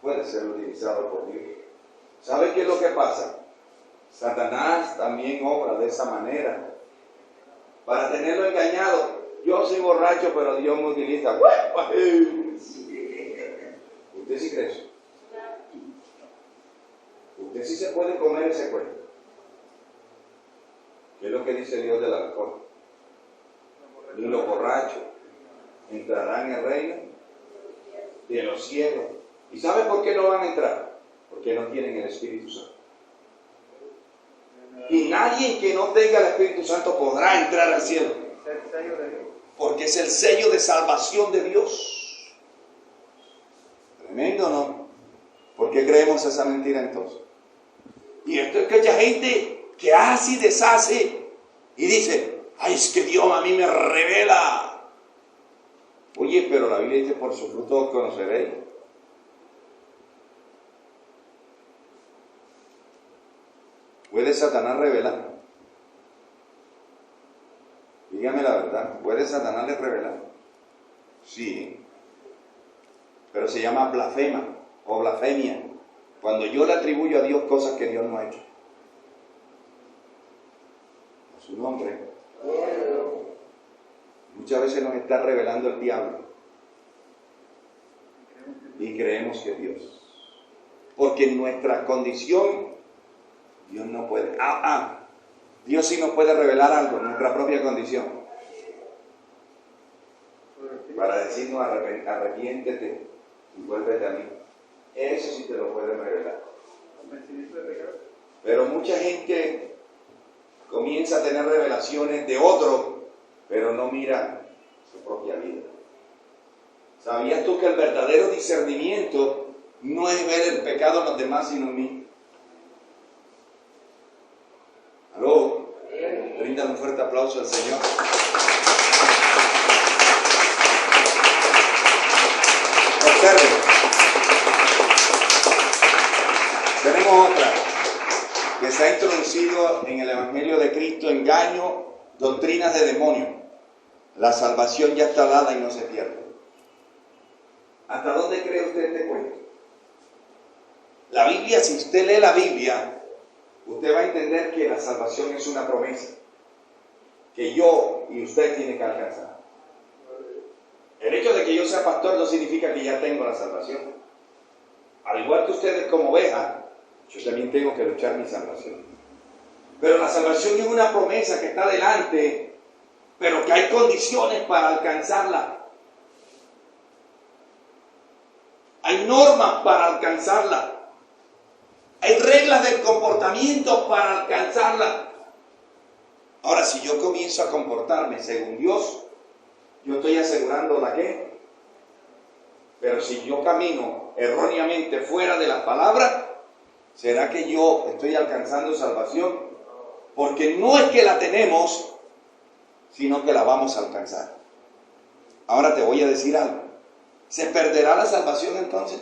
puede ser utilizado por Dios. ¿Sabe qué es lo que pasa? Satanás también obra de esa manera para tenerlo engañado. Yo soy borracho, pero Dios me utiliza. ¿Usted sí cree eso? Usted sí se puede comer ese cuento. ¿Qué es lo que dice Dios del alcohol? Y los borrachos entrarán en el reino de los cielos. ¿Y sabe por qué no van a entrar? Porque no tienen el Espíritu Santo. Y nadie que no tenga el Espíritu Santo podrá entrar al cielo. Porque es el sello de salvación de Dios. Tremendo, ¿no? ¿Por qué creemos esa mentira entonces? Y esto es que hay gente que hace y deshace y dice, ay, es que Dios a mí me revela. Oye, pero la Biblia dice, por su fruto conoceréis. ¿Puede Satanás revelar? Dígame la verdad, ¿puede Satanás le revelar? Sí, pero se llama blasfema o blasfemia, cuando yo le atribuyo a Dios cosas que Dios no ha hecho. A su nombre. Muchas veces nos está revelando el diablo y creemos que es Dios, porque en nuestra condición Dios no puede. Dios sí nos puede revelar algo en nuestra propia condición para decirnos arrepiéntete y vuélvete a mí. Eso sí te lo puede revelar. Pero mucha gente comienza a tener revelaciones de otro, pero no mira su propia vida. ¿Sabías tú que el verdadero discernimiento no es ver el pecado en los demás, sino en mí? ¿Aló? Brindan un fuerte aplauso al Señor. Observe. Tenemos otra que se ha introducido en el Evangelio de Cristo: engaño, doctrinas de demonio. La salvación ya está dada y no se pierde. ¿Hasta dónde cree usted este cuento? La Biblia, si usted lee la Biblia, usted va a entender que la salvación es una promesa que yo y usted tiene que alcanzar. El hecho de que yo sea pastor no significa que ya tengo la salvación. Al igual que ustedes como ovejas, yo también tengo que luchar mi salvación. Pero la salvación es una promesa que está delante, pero que hay condiciones para alcanzarla. Hay normas para alcanzarla. Hay reglas del comportamiento para alcanzarla. Ahora, si yo comienzo a comportarme según Dios, yo estoy asegurando la qué. Pero si yo camino erróneamente fuera de la palabra, ¿será que yo estoy alcanzando salvación? Porque no es que la tenemos, sino que la vamos a alcanzar. Ahora te voy a decir algo. ¿Se perderá la salvación entonces?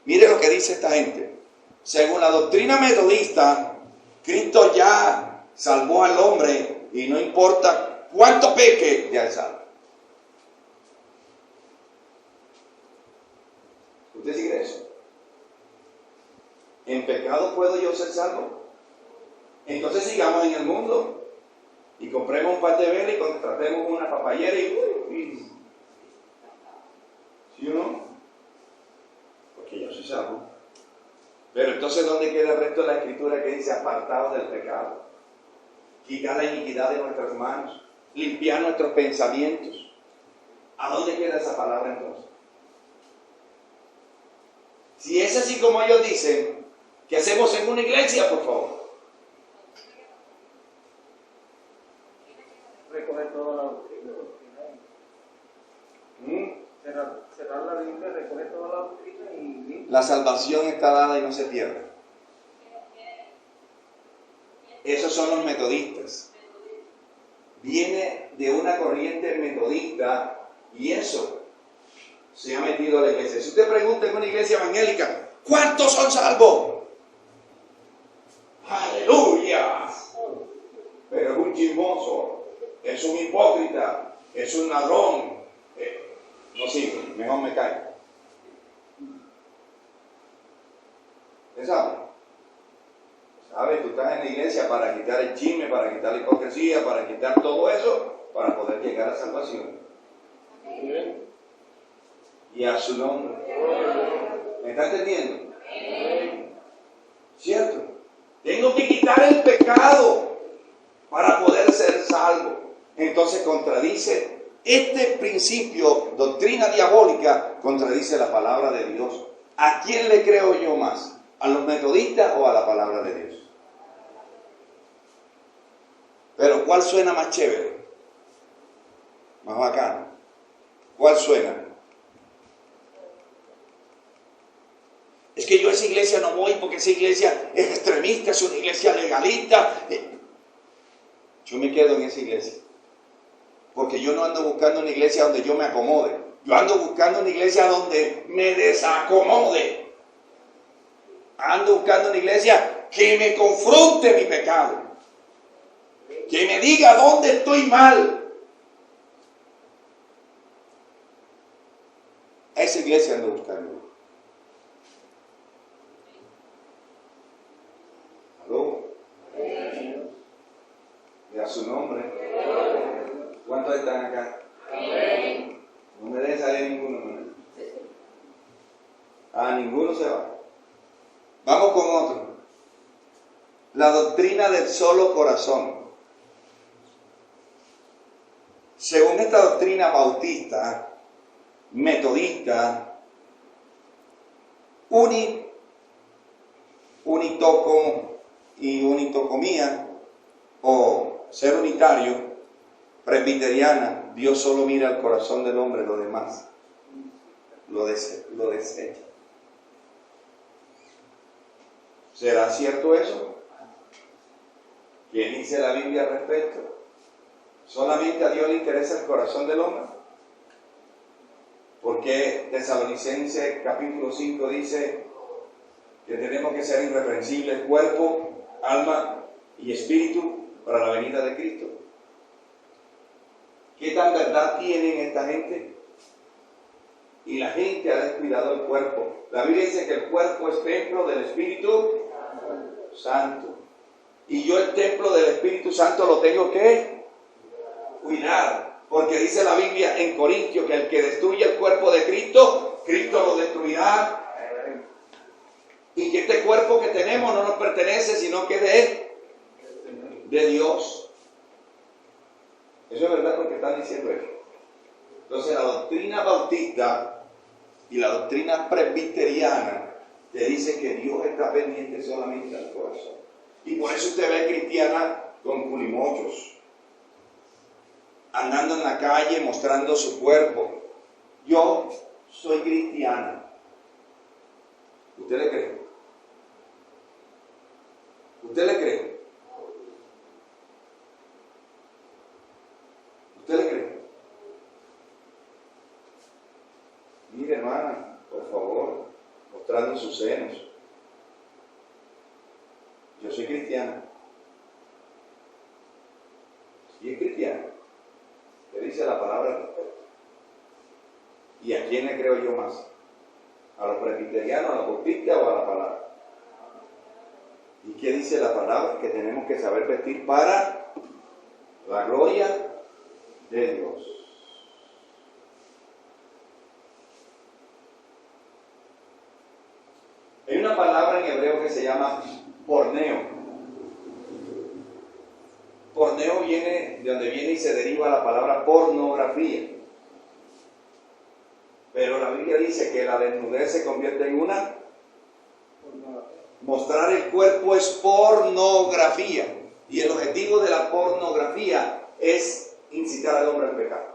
Mire lo que dice esta gente. Según la doctrina metodista, Cristo ya salvó al hombre y no importa cuánto peque, ya es salvo. ¿Usted sí cree eso? ¿En pecado puedo yo ser salvo? Entonces sigamos en el mundo y compremos un par de velas y contratemos una papayera y ¿sí o no? Porque yo soy salvo. Pero entonces, ¿dónde queda el resto de la Escritura que dice apartados del pecado? Quitar la iniquidad de nuestras manos, limpiar nuestros pensamientos. ¿A dónde queda esa palabra entonces? Si es así como ellos dicen, ¿qué hacemos en una iglesia, por favor? Recoger toda la doctrina. Cerrar la Biblia, recoger toda la doctrina y... La salvación está dada y no se pierde. Esos son los metodistas. Viene de una corriente metodista y eso se ha metido a la iglesia. Si usted pregunta en una iglesia evangélica, ¿cuántos son salvos? es un hipócrita, es un ladrón. No sigo, mejor me callo. ¿Usted sabe? ¿Sabe? Tú estás en la iglesia para quitar el chisme, para quitar la hipocresía, para quitar todo eso, para poder llegar a salvación. Y a su nombre. ¿Me está entendiendo? ¿Cierto? Tengo que quitar el pecado para poder ser salvo. Entonces contradice este principio, doctrina diabólica, contradice la palabra de Dios. ¿A quién le creo yo más? ¿A los metodistas o a la palabra de Dios? Pero ¿cuál suena más chévere? Más bacano. ¿Cuál suena? Es que yo a esa iglesia no voy porque esa iglesia es extremista, es una iglesia legalista. Yo me quedo en esa iglesia. Porque yo no ando buscando una iglesia donde yo me acomode. Yo ando buscando una iglesia donde me desacomode. Ando buscando una iglesia que me confronte mi pecado. Que me diga dónde estoy mal. A esa iglesia ando buscando. ¿Aló? Y a su nombre. ¿Cuántos están acá? No me dejen salir ninguno. Ninguno se va. Vamos con otro. La doctrina del solo corazón. Según esta doctrina bautista, metodista, unitoco y unitocomía, o ser unitario, presbiteriana, Dios solo mira el corazón del hombre, lo demás lo desecha. ¿Será cierto eso? ¿Qué dice la Biblia al respecto? ¿Solamente a Dios le interesa el corazón del hombre? Porque Tesalonicenses capítulo 5 dice que tenemos que ser irreprensibles, cuerpo, alma y espíritu para la venida de Cristo. ¿Qué tan verdad tienen esta gente? Y la gente ha descuidado el cuerpo. La Biblia dice que el cuerpo es templo del Espíritu Santo. Y yo el templo del Espíritu Santo lo tengo que cuidar. Porque dice la Biblia en Corintios que el que destruye el cuerpo de Cristo, Cristo lo destruirá. Y que este cuerpo que tenemos no nos pertenece, sino que es de Dios. Eso es verdad porque están diciendo eso. Entonces la doctrina bautista y la doctrina presbiteriana te dice que Dios está pendiente solamente del corazón. Y por eso usted ve cristianas con culimochos, andando en la calle mostrando su cuerpo. Yo soy cristiana. ¿Usted le cree? ¿Usted le cree? ¿Usted le cree? Mire, hermana, por favor, mostrando sus senos. Yo soy cristiana. ¿Y es cristiana? ¿Qué dice la palabra? ¿Y a quién le creo yo más? ¿A los presbiterianos, a los bautistas o a la palabra? ¿Y qué dice la palabra? Que tenemos que saber vestir para la gloria de Dios. Hay una palabra en hebreo que se llama porneo. Porneo viene de donde viene y se deriva la palabra pornografía. Pero la Biblia dice que la desnudez se convierte en una. Mostrar el cuerpo es pornografía. Y el objetivo de la pornografía es incitar al hombre al pecado.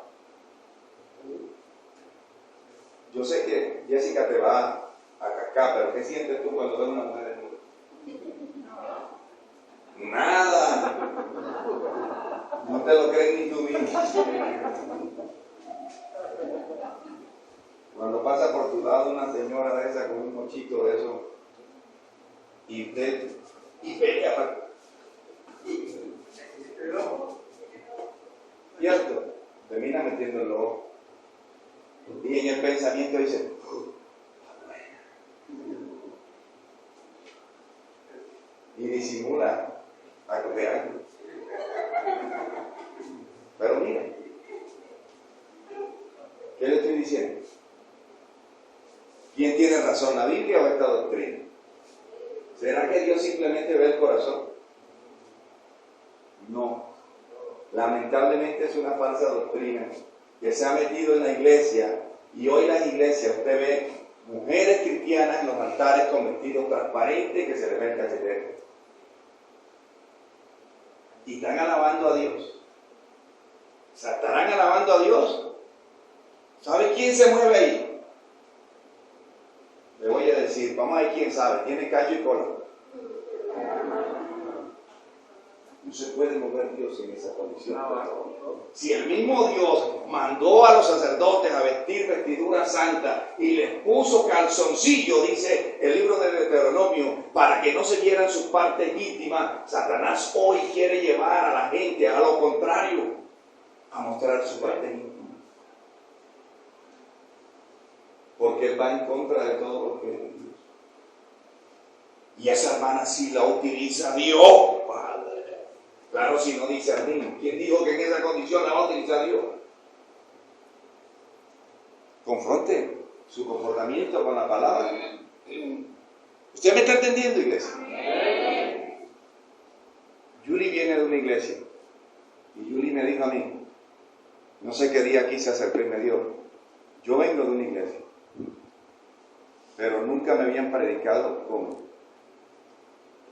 Yo sé que Jessica te va a cascar, pero ¿qué sientes tú cuando ves una mujer desnuda? Nada. No te lo crees ni tú mismo. Cuando pasa por tu lado una señora de esa con un mochito de eso y pelea para... metiéndolo. Y en el pensamiento dice, y disimula a coger. Pero mira, ¿qué le estoy diciendo? ¿Quién tiene razón, la Biblia o esta doctrina? ¿Será que Dios simplemente ve el corazón? No. Lamentablemente es una falsa doctrina que se ha metido en la iglesia, y hoy en las iglesias usted ve mujeres cristianas en los altares con vestidos transparentes que se les ve el cachetero. Y están alabando a Dios. O sea, estarán alabando a Dios. ¿Sabe quién se mueve ahí? Le voy a decir, vamos a ver quién sabe, tiene callo y cola. No se puede mover Dios en esa condición. Si el mismo Dios mandó a los sacerdotes a vestir vestidura santa y les puso calzoncillo, dice el libro de Deuteronomio, para que no se vieran sus partes íntimas, Satanás hoy quiere llevar a la gente a lo contrario, a mostrar su parte íntima. Porque él va en contra de todo lo que es Dios. Y esa hermana sí la utiliza Dios, Padre. Claro, si no dice a mí, ¿quién dijo que en esa condición la va a utilizar Dios? Confronte su comportamiento con la palabra. ¿Usted me está entendiendo, iglesia? Yuli viene de una iglesia y Yuli me dijo a mí, no sé qué día quise acercarme y me dio, yo vengo de una iglesia, pero nunca me habían predicado como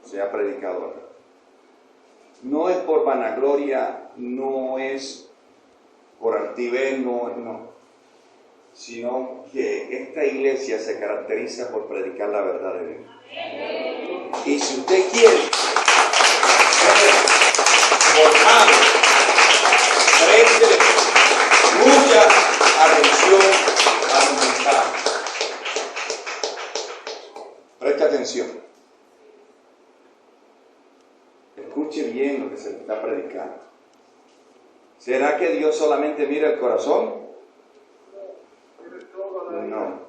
se ha predicado acá. No es por vanagloria, no es por altivez, no, sino que esta iglesia se caracteriza por predicar la verdad de Dios. Y si usted quiere ser formado, preste mucha atención a los mensajes. Preste atención. Escuche bien lo que se le está predicando. ¿Será que Dios solamente mira el corazón? No.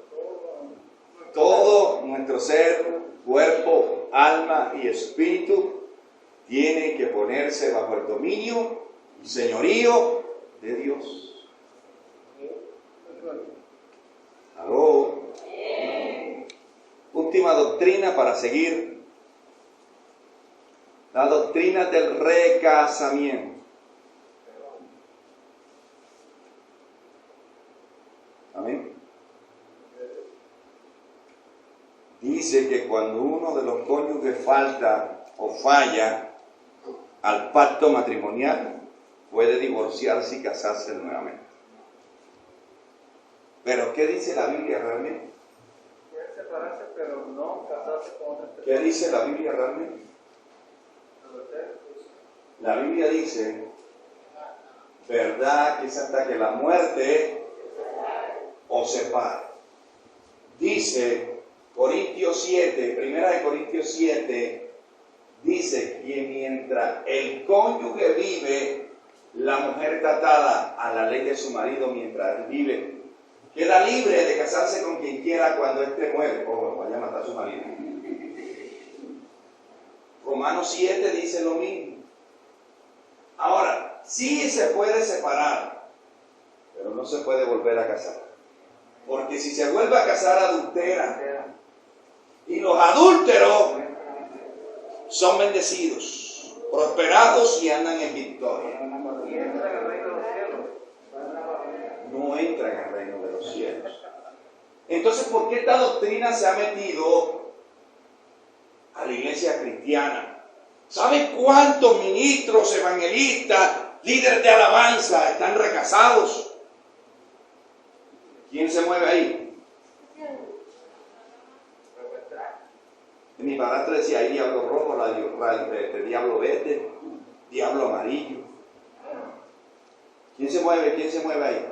Todo nuestro ser, cuerpo, alma y espíritu tiene que ponerse bajo el dominio y señorío de Dios. ¿Aló? Última doctrina para seguir. La doctrina del recasamiento. Amén. Dice que cuando uno de los cónyuges falta o falla al pacto matrimonial, puede divorciarse y casarse nuevamente. Pero ¿qué dice la Biblia realmente? Pueden separarse, pero no casarse con otra persona. ¿Qué dice la Biblia realmente? La Biblia dice, verdad que es hasta que la muerte os separe. Dice Corintios 7, primera de Corintios 7, dice que mientras el cónyuge vive, la mujer está atada a la ley de su marido mientras vive. Queda libre de casarse con quien quiera cuando éste muere. O vaya a matar a su marido. Romanos 7 dice lo mismo. Ahora, sí se puede separar, pero no se puede volver a casar. Porque si se vuelve a casar, adultera. Y los adúlteros son bendecidos, prosperados y andan en victoria. No entran al reino de los cielos. Entonces, ¿por qué esta doctrina se ha metido a la iglesia cristiana? ¿Sabe cuántos ministros, evangelistas, líderes de alabanza están recasados? ¿Quién se mueve ahí? Mi padrastro decía, hay diablo rojo, diablo verde, diablo amarillo. ¿Quién se mueve? ¿Quién se mueve ahí?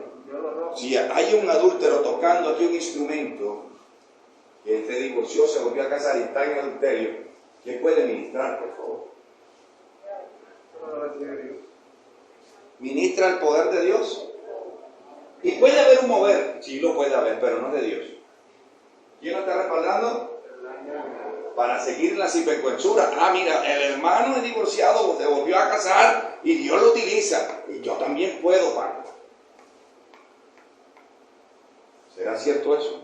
Si hay un adúltero tocando aquí un instrumento, que se divorció, se volvió a casar y está en adulterio, ¿quién puede ministrar, por favor? ¿Ministra el poder de Dios? Y puede haber un mover, sí lo puede haber, pero no de Dios. ¿Quién lo está respaldando? Para seguir la sinvergüenzura. Ah, mira, el hermano es divorciado, se volvió a casar y Dios lo utiliza. Y yo también puedo, Pablo. ¿Será cierto eso?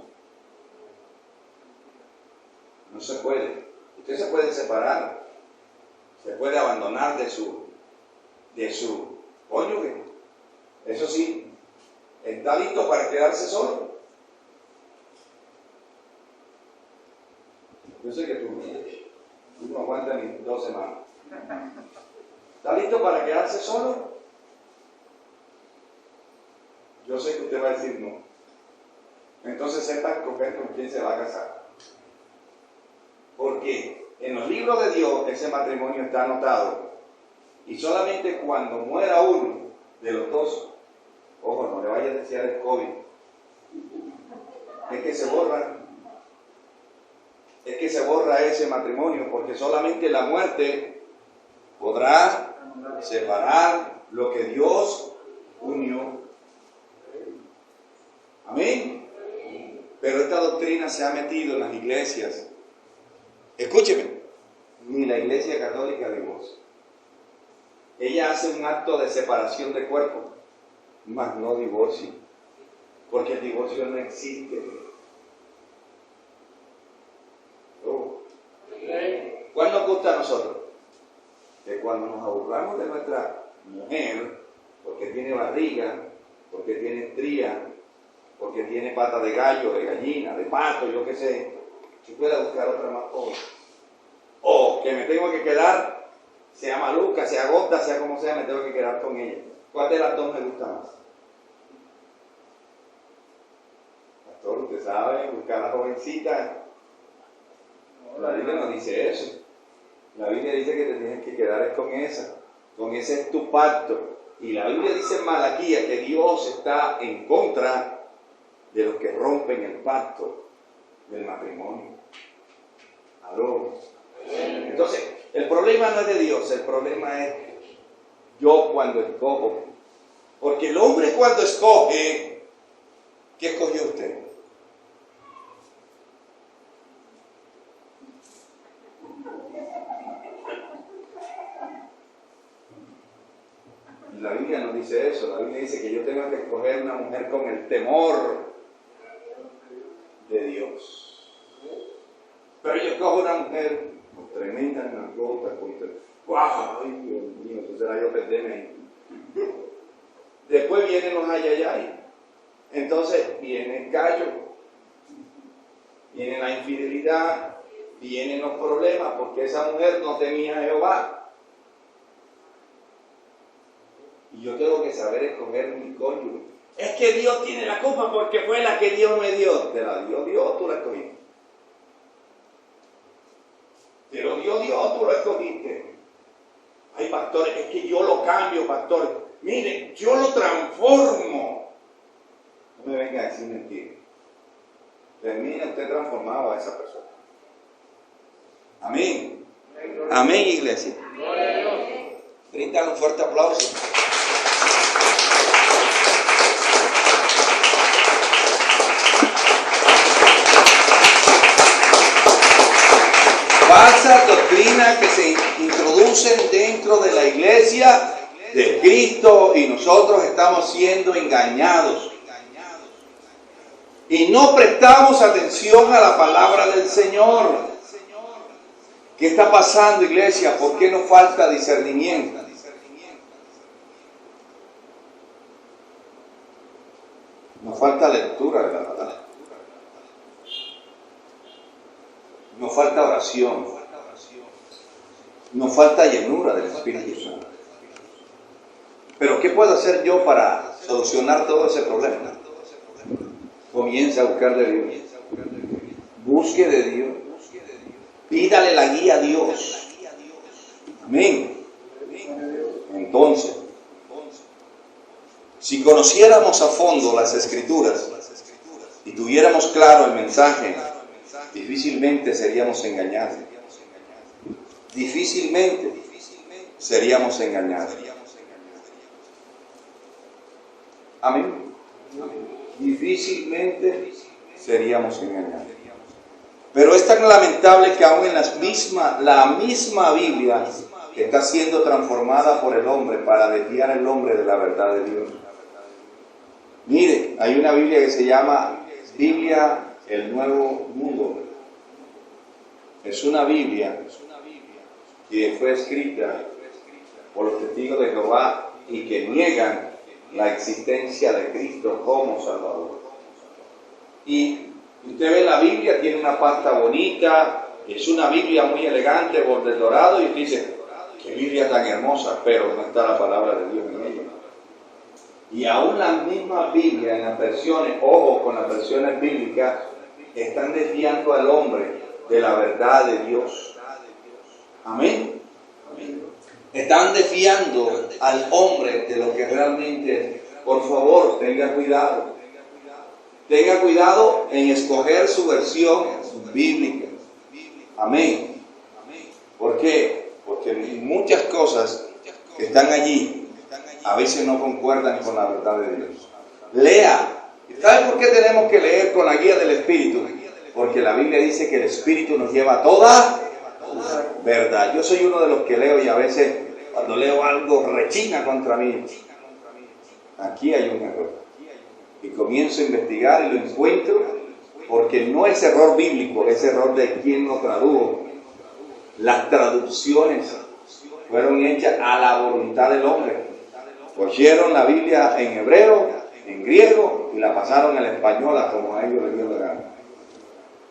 No se puede. Usted se puede separar, se puede abandonar de su cónyuge. Eso sí, ¿está listo para quedarse solo? Yo sé que tú no aguantas ni 2 semanas. ¿Está listo para quedarse solo? Yo sé que usted va a decir no. Entonces sepa escoger con quién se va a casar. Porque en los libros de Dios ese matrimonio está anotado. Y solamente cuando muera uno de los dos, ojo, no le vaya a decir el COVID, es que se borra ese matrimonio, porque solamente la muerte podrá separar lo que Dios unió. Amén. Pero esta doctrina se ha metido en las iglesias. Escúcheme, ni la iglesia católica divorcia. Ella hace un acto de separación de cuerpo, mas no divorcio, porque el divorcio no existe. Oh. ¿Cuál nos gusta a nosotros? Que cuando nos aburramos de nuestra mujer, porque tiene barriga, porque tiene estría, porque tiene pata de gallo, de gallina, de pato, yo qué sé, yo pueda buscar otra más pobre. O que me tengo que quedar, sea maluca, sea gorda, sea como sea, me tengo que quedar con ella. ¿Cuál de las dos me gusta más? Pastor, usted sabe, buscar a la jovencita. La Biblia no dice eso. La Biblia dice que te tienes que quedar con esa. Con ese es tu pacto. Y la Biblia dice en Malaquía que Dios está en contra de los que rompen el pacto del matrimonio. ¿Aló? Entonces, el problema no es de Dios, el problema es yo cuando escojo. Porque el hombre cuando escoge, ¿qué escogió usted? Y la Biblia no dice eso, la Biblia dice que yo tengo que escoger una mujer con el temor de Dios. Pero yo escojo una mujer con tremenda nalgota, ¡guau! ¡Ay, Dios mío! Eso será yo perderme ahí. Después vienen los ayayay. Entonces viene el callo, viene la infidelidad, vienen los problemas, porque esa mujer no temía a Jehová. Y yo tengo que saber escoger mi cónyuge. Es que Dios tiene la culpa porque fue la que Dios me dio. Te la dio Dios, tú la escogiste. Te lo dio Dios, tú lo escogiste. Ay, pastores, es que yo lo cambio, pastores. Mire, yo lo transformo. No me venga a decir mentira. Termina usted transformado a esa persona. Amén. Amén, iglesia. Bríndale un fuerte aplauso. Falsas doctrinas que se introducen dentro de la iglesia de Cristo y nosotros estamos siendo engañados. Y no prestamos atención a la palabra del Señor. ¿Qué está pasando, iglesia? ¿Por qué nos falta discernimiento? Nos falta lectura de la palabra. Nos falta oración. Nos falta llenura del Espíritu Santo. Pero ¿qué puedo hacer yo para solucionar todo ese problema? Comienza a buscar de Dios. Busque de Dios. Pídale la guía a Dios. Amén. Entonces, si conociéramos a fondo las Escrituras y tuviéramos claro el mensaje, difícilmente seríamos engañados. Difícilmente seríamos engañados. Amén. difícilmente seríamos engañados. Pero es tan lamentable que aún en la misma Biblia está siendo transformada por el hombre para desviar al hombre de la verdad de Dios. Mire, hay una Biblia que se llama Biblia El Nuevo Mundo. Es una Biblia que fue escrita por los testigos de Jehová y que niegan la existencia de Cristo como Salvador. Y usted ve la Biblia, tiene una pasta bonita, es una Biblia muy elegante, borde dorado, y dice, qué Biblia tan hermosa, pero no está la palabra de Dios en ella. Y aún las mismas Biblias, en las versiones, ojo con las versiones bíblicas, están desviando al hombre de la verdad de Dios. Amén. Están desviando al hombre de lo que realmente, por favor, tenga cuidado. Tenga cuidado en escoger su versión bíblica. Amén. ¿Por qué? Porque muchas cosas que están allí a veces no concuerdan con la verdad de Dios. Lea. ¿Sabe por qué tenemos que leer con la guía del Espíritu? Porque la Biblia dice que el Espíritu nos lleva a toda verdad. Yo soy uno de los que leo y a veces cuando leo algo rechina contra mí. Aquí hay un error. Y comienzo a investigar y lo encuentro, porque no es error bíblico, es error de quien lo tradujo. Las traducciones fueron hechas a la voluntad del hombre. Cogieron la Biblia en hebreo, en griego, y la pasaron al español a como a ellos les dio la gana.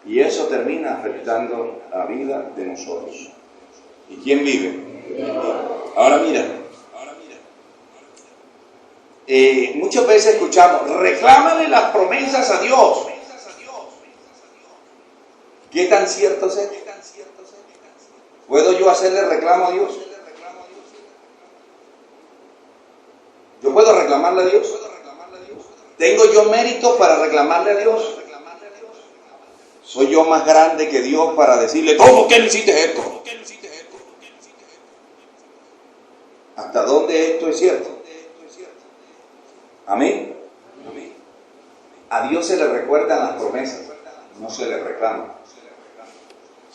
Y eso termina afectando la vida de nosotros. ¿Y quién vive? Ahora mira. Muchas veces escuchamos, reclámale las promesas a Dios. ¿Qué tan cierto es esto? ¿Puedo yo hacerle reclamo a Dios? ¿Yo puedo reclamarle a Dios? ¿Tengo yo mérito para reclamarle a Dios? ¿Soy yo más grande que Dios para decirle, ¿cómo que no hiciste esto? ¿Hasta dónde esto es cierto? Amén. A Dios se le recuerdan las promesas, no se le reclama.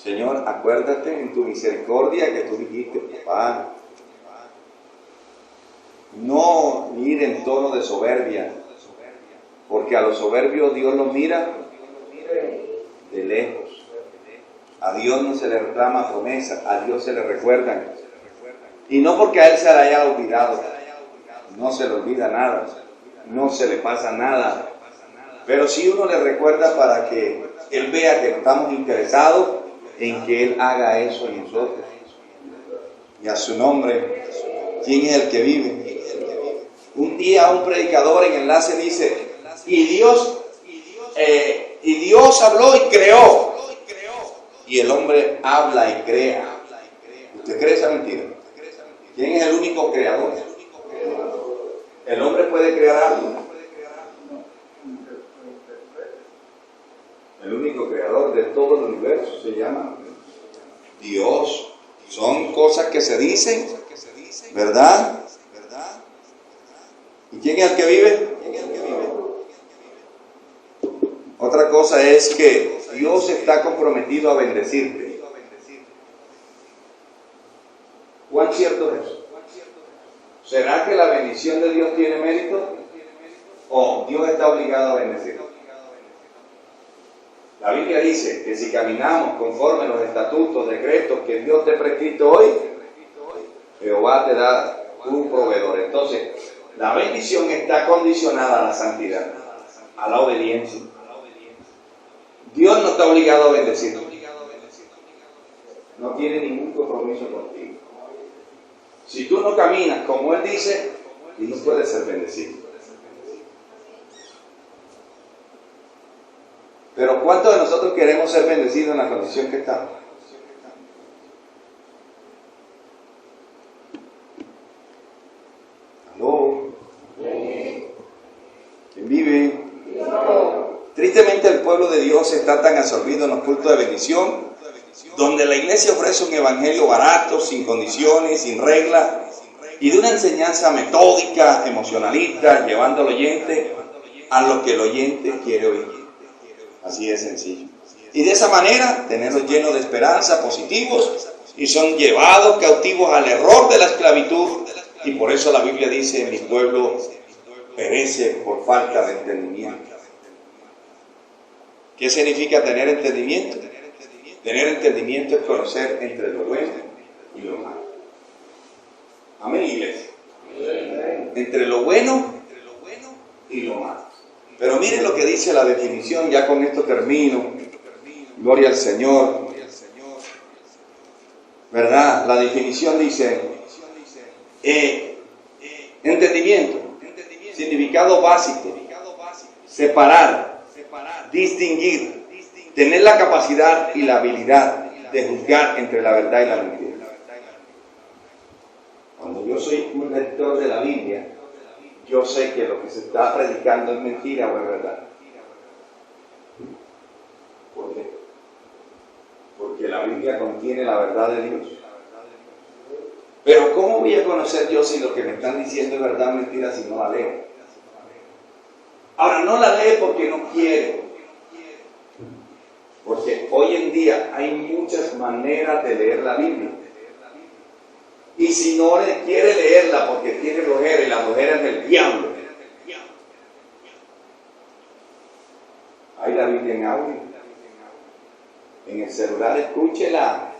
Señor, acuérdate en tu misericordia que tú dijiste, papá. No ir en tono de soberbia, porque a los soberbios Dios los mira de lejos. A Dios no se le reclama promesas, a Dios se le recuerdan. Y no porque a Él se le haya olvidado, no se le olvida nada. No se le pasa nada, pero si uno le recuerda para que Él vea que estamos interesados en que Él haga eso en nosotros. Y a su nombre, ¿quién es el que vive? Un día un predicador en Enlace dice, y Dios habló y creó, y el hombre habla y crea. ¿Usted cree esa mentira? ¿Quién es el único creador? ¿El hombre puede crear algo? El único creador de todo el universo se llama Dios. Son cosas que se dicen, ¿verdad? ¿Y quién es el que vive? Otra cosa es que Dios está comprometido a bendecirte. ¿Cuán cierto es eso? ¿Será que la bendición de Dios tiene mérito? ¿O Dios está obligado a bendecir? La Biblia dice que si caminamos conforme a los estatutos, decretos que Dios te ha prescrito hoy, Jehová te da tu proveedor. Entonces, la bendición está condicionada a la santidad, a la obediencia. Dios no está obligado a bendecir. No tiene ningún compromiso contigo. Si tú no caminas como Él dice, no puedes ser bendecido. Pero ¿cuántos de nosotros queremos ser bendecidos en la condición que estamos? ¿Aló? ¿Quién vive? Tristemente el pueblo de Dios está tan absorbido en los cultos de bendición, donde la iglesia ofrece un evangelio barato, sin condiciones, sin reglas, y de una enseñanza metódica, emocionalista, llevando al oyente a lo que el oyente quiere oír. Así de sencillo. Y de esa manera tenerlos llenos de esperanza, positivos, y son llevados cautivos al error de la esclavitud. Y por eso la Biblia dice: mi pueblo perece por falta de entendimiento. ¿Qué significa tener entendimiento? Tener entendimiento es conocer entre lo bueno y lo malo. Amén, iglesia. Entre lo bueno y lo malo. Pero miren lo que dice la definición, ya con esto termino. Gloria al Señor. ¿Verdad? La definición dice: entendimiento, significado básico, separar, distinguir, tener la capacidad y la habilidad de juzgar entre la verdad y la mentira. Cuando yo soy un lector de la Biblia, yo sé que lo que se está predicando es mentira o es verdad. ¿Por qué? Porque la Biblia contiene la verdad de Dios. Pero ¿cómo voy a conocer yo si lo que me están diciendo es verdad o mentira si no la leo? Ahora, no la lee porque no quiere. Porque hoy en día hay muchas maneras de leer la Biblia. Y si no le quiere leerla porque tiene flojera, y la flojera es del diablo, hay la Biblia en audio. En el celular, escúchela.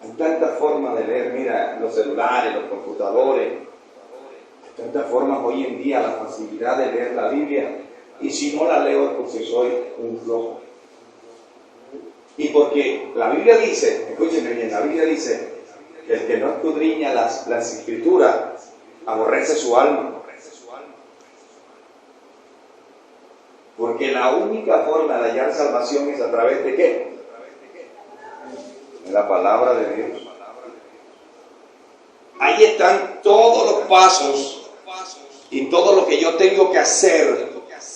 Hay tantas formas de leer, mira, los celulares, los computadores, hay tantas formas hoy en día, la facilidad de leer la Biblia. Y si no la leo es porque soy un flojo. Y porque la Biblia dice, escúchenme bien, la Biblia dice que el que no escudriña las escrituras aborrece su alma. Porque la única forma de hallar salvación es a través de ¿qué? De la palabra de Dios. Ahí están todos los pasos y todo lo que yo tengo que hacer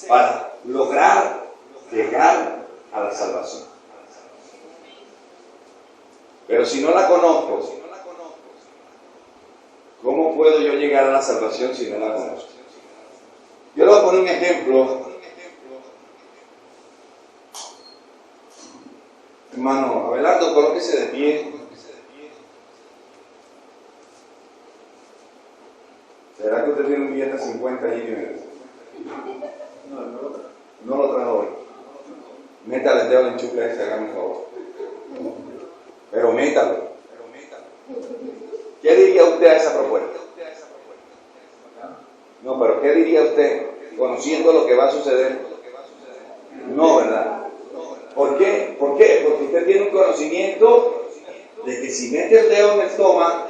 para lograr llegar a la salvación. Pero si no la conozco, ¿cómo puedo yo llegar a la salvación si no la conozco? Yo le voy a poner un ejemplo. Hermano Abelardo, colóquese de pie. ¿Será que usted tiene un billete de 50 allí? No lo trajo hoy. Métale el dedo en el enchufe ese, hágame un favor. Pero métalo. ¿Qué diría usted a esa propuesta? No, pero ¿qué diría usted conociendo lo que va a suceder? No, ¿verdad? ¿Por qué? ¿Por qué? Porque usted tiene un conocimiento de que si mete el dedo en el estómago,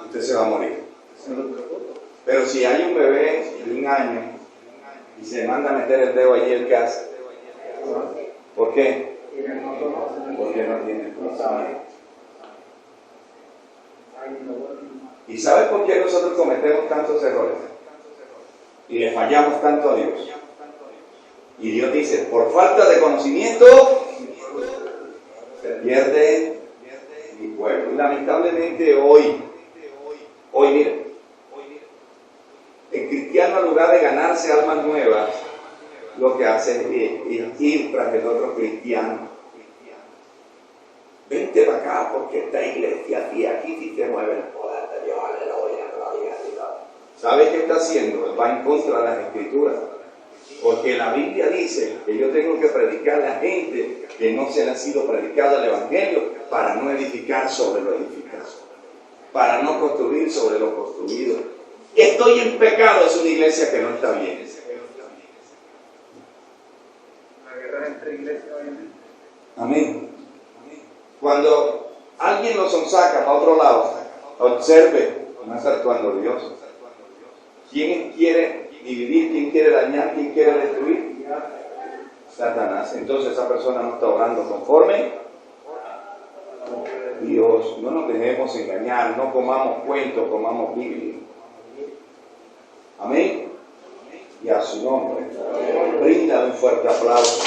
usted se va a morir. Pero si hay un bebé de 1 año y se manda a meter el dedo allí, ¿el qué hace? ¿Por qué? Porque no tiene conocimiento. ¿Y sabe por qué nosotros cometemos tantos errores? Y le fallamos tanto a Dios. Y Dios dice, por falta de conocimiento se pierde mi pueblo. Y lamentablemente hoy mira, el cristiano, en lugar de ganarse almas nuevas, lo que hace es ir tras el otro cristiano. Vente para acá porque esta iglesia aquí sí se mueve el poder de Dios, aleluya, gloria a Dios. ¿Sabe qué está haciendo? Va en contra de las escrituras. Porque la Biblia dice que yo tengo que predicar a la gente que no se le ha sido predicado el Evangelio para no edificar sobre lo edificado, para no construir sobre lo construido. Estoy en pecado, es una iglesia que no está bien. La guerra entre iglesias obviamente. Amén. Cuando alguien lo sonsaca para otro lado, observe, no está actuando Dios. ¿Quién quiere dividir? ¿Quién quiere dañar? ¿Quién quiere destruir? Satanás. Entonces esa persona no está orando conforme Dios. No nos dejemos engañar, no comamos cuentos, comamos Biblia. Amén. Y a su nombre, brinda un fuerte aplauso.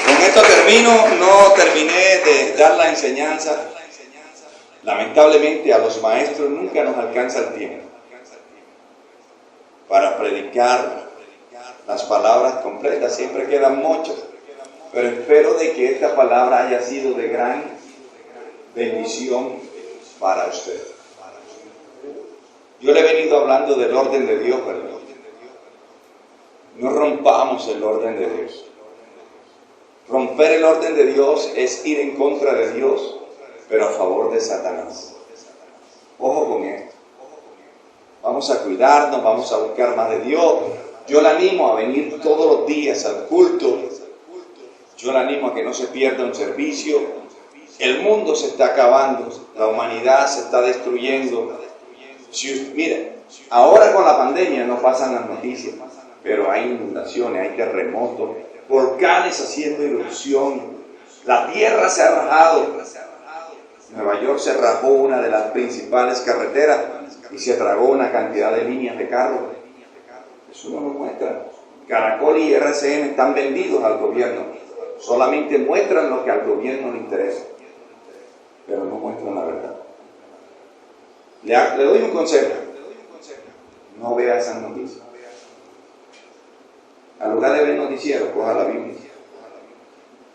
Con esto termino. No yo terminé de dar la enseñanza, lamentablemente a los maestros nunca nos alcanza el tiempo para predicar las palabras completas, siempre quedan muchas, pero espero de que esta palabra haya sido de gran bendición para usted. Yo le he venido hablando del orden de Dios, ¿verdad? No rompamos el orden de Dios. Romper el orden de Dios es ir en contra de Dios, pero a favor de Satanás. Ojo con esto. Vamos a cuidarnos, vamos a buscar más de Dios. Yo le animo a venir todos los días al culto. Yo le animo a que no se pierda un servicio. El mundo se está acabando, la humanidad se está destruyendo. Mire, ahora con la pandemia no pasan las noticias, pero hay inundaciones, hay terremotos, volcanes haciendo erupción, la tierra se ha rajado. Nueva York se rajó una de las principales carreteras y se tragó una cantidad de líneas de carros. Eso no lo muestra. Caracol y RCN están vendidos al gobierno, solamente muestran lo que al gobierno le interesa, pero no muestran la verdad. Le doy un consejo: no vea esas noticias. Al lugar de ver noticiero, coja la Biblia.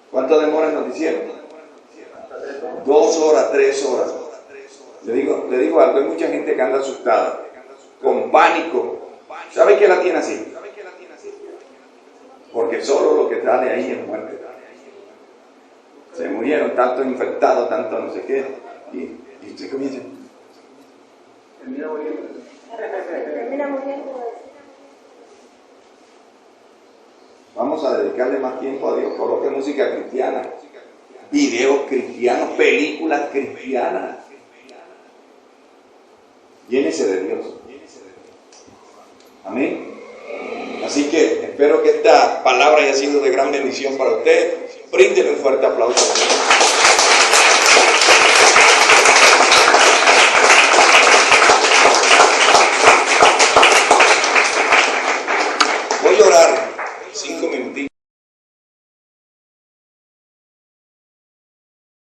¿Cuánto demora el noticiero? 2 horas, 3 horas. Le digo algo, hay mucha gente que anda asustada, con pánico. ¿Sabe qué la tiene así? Porque solo lo que sale ahí es muerte. Se murieron tantos infectados, tanto no sé qué, y usted comienza. Termina muriendo. Vamos a dedicarle más tiempo a Dios. Coloque música cristiana, videos cristianos, películas cristianas. Llénese de Dios. Amén. Así que espero que esta palabra haya sido de gran bendición para usted. Bríndele un fuerte aplauso.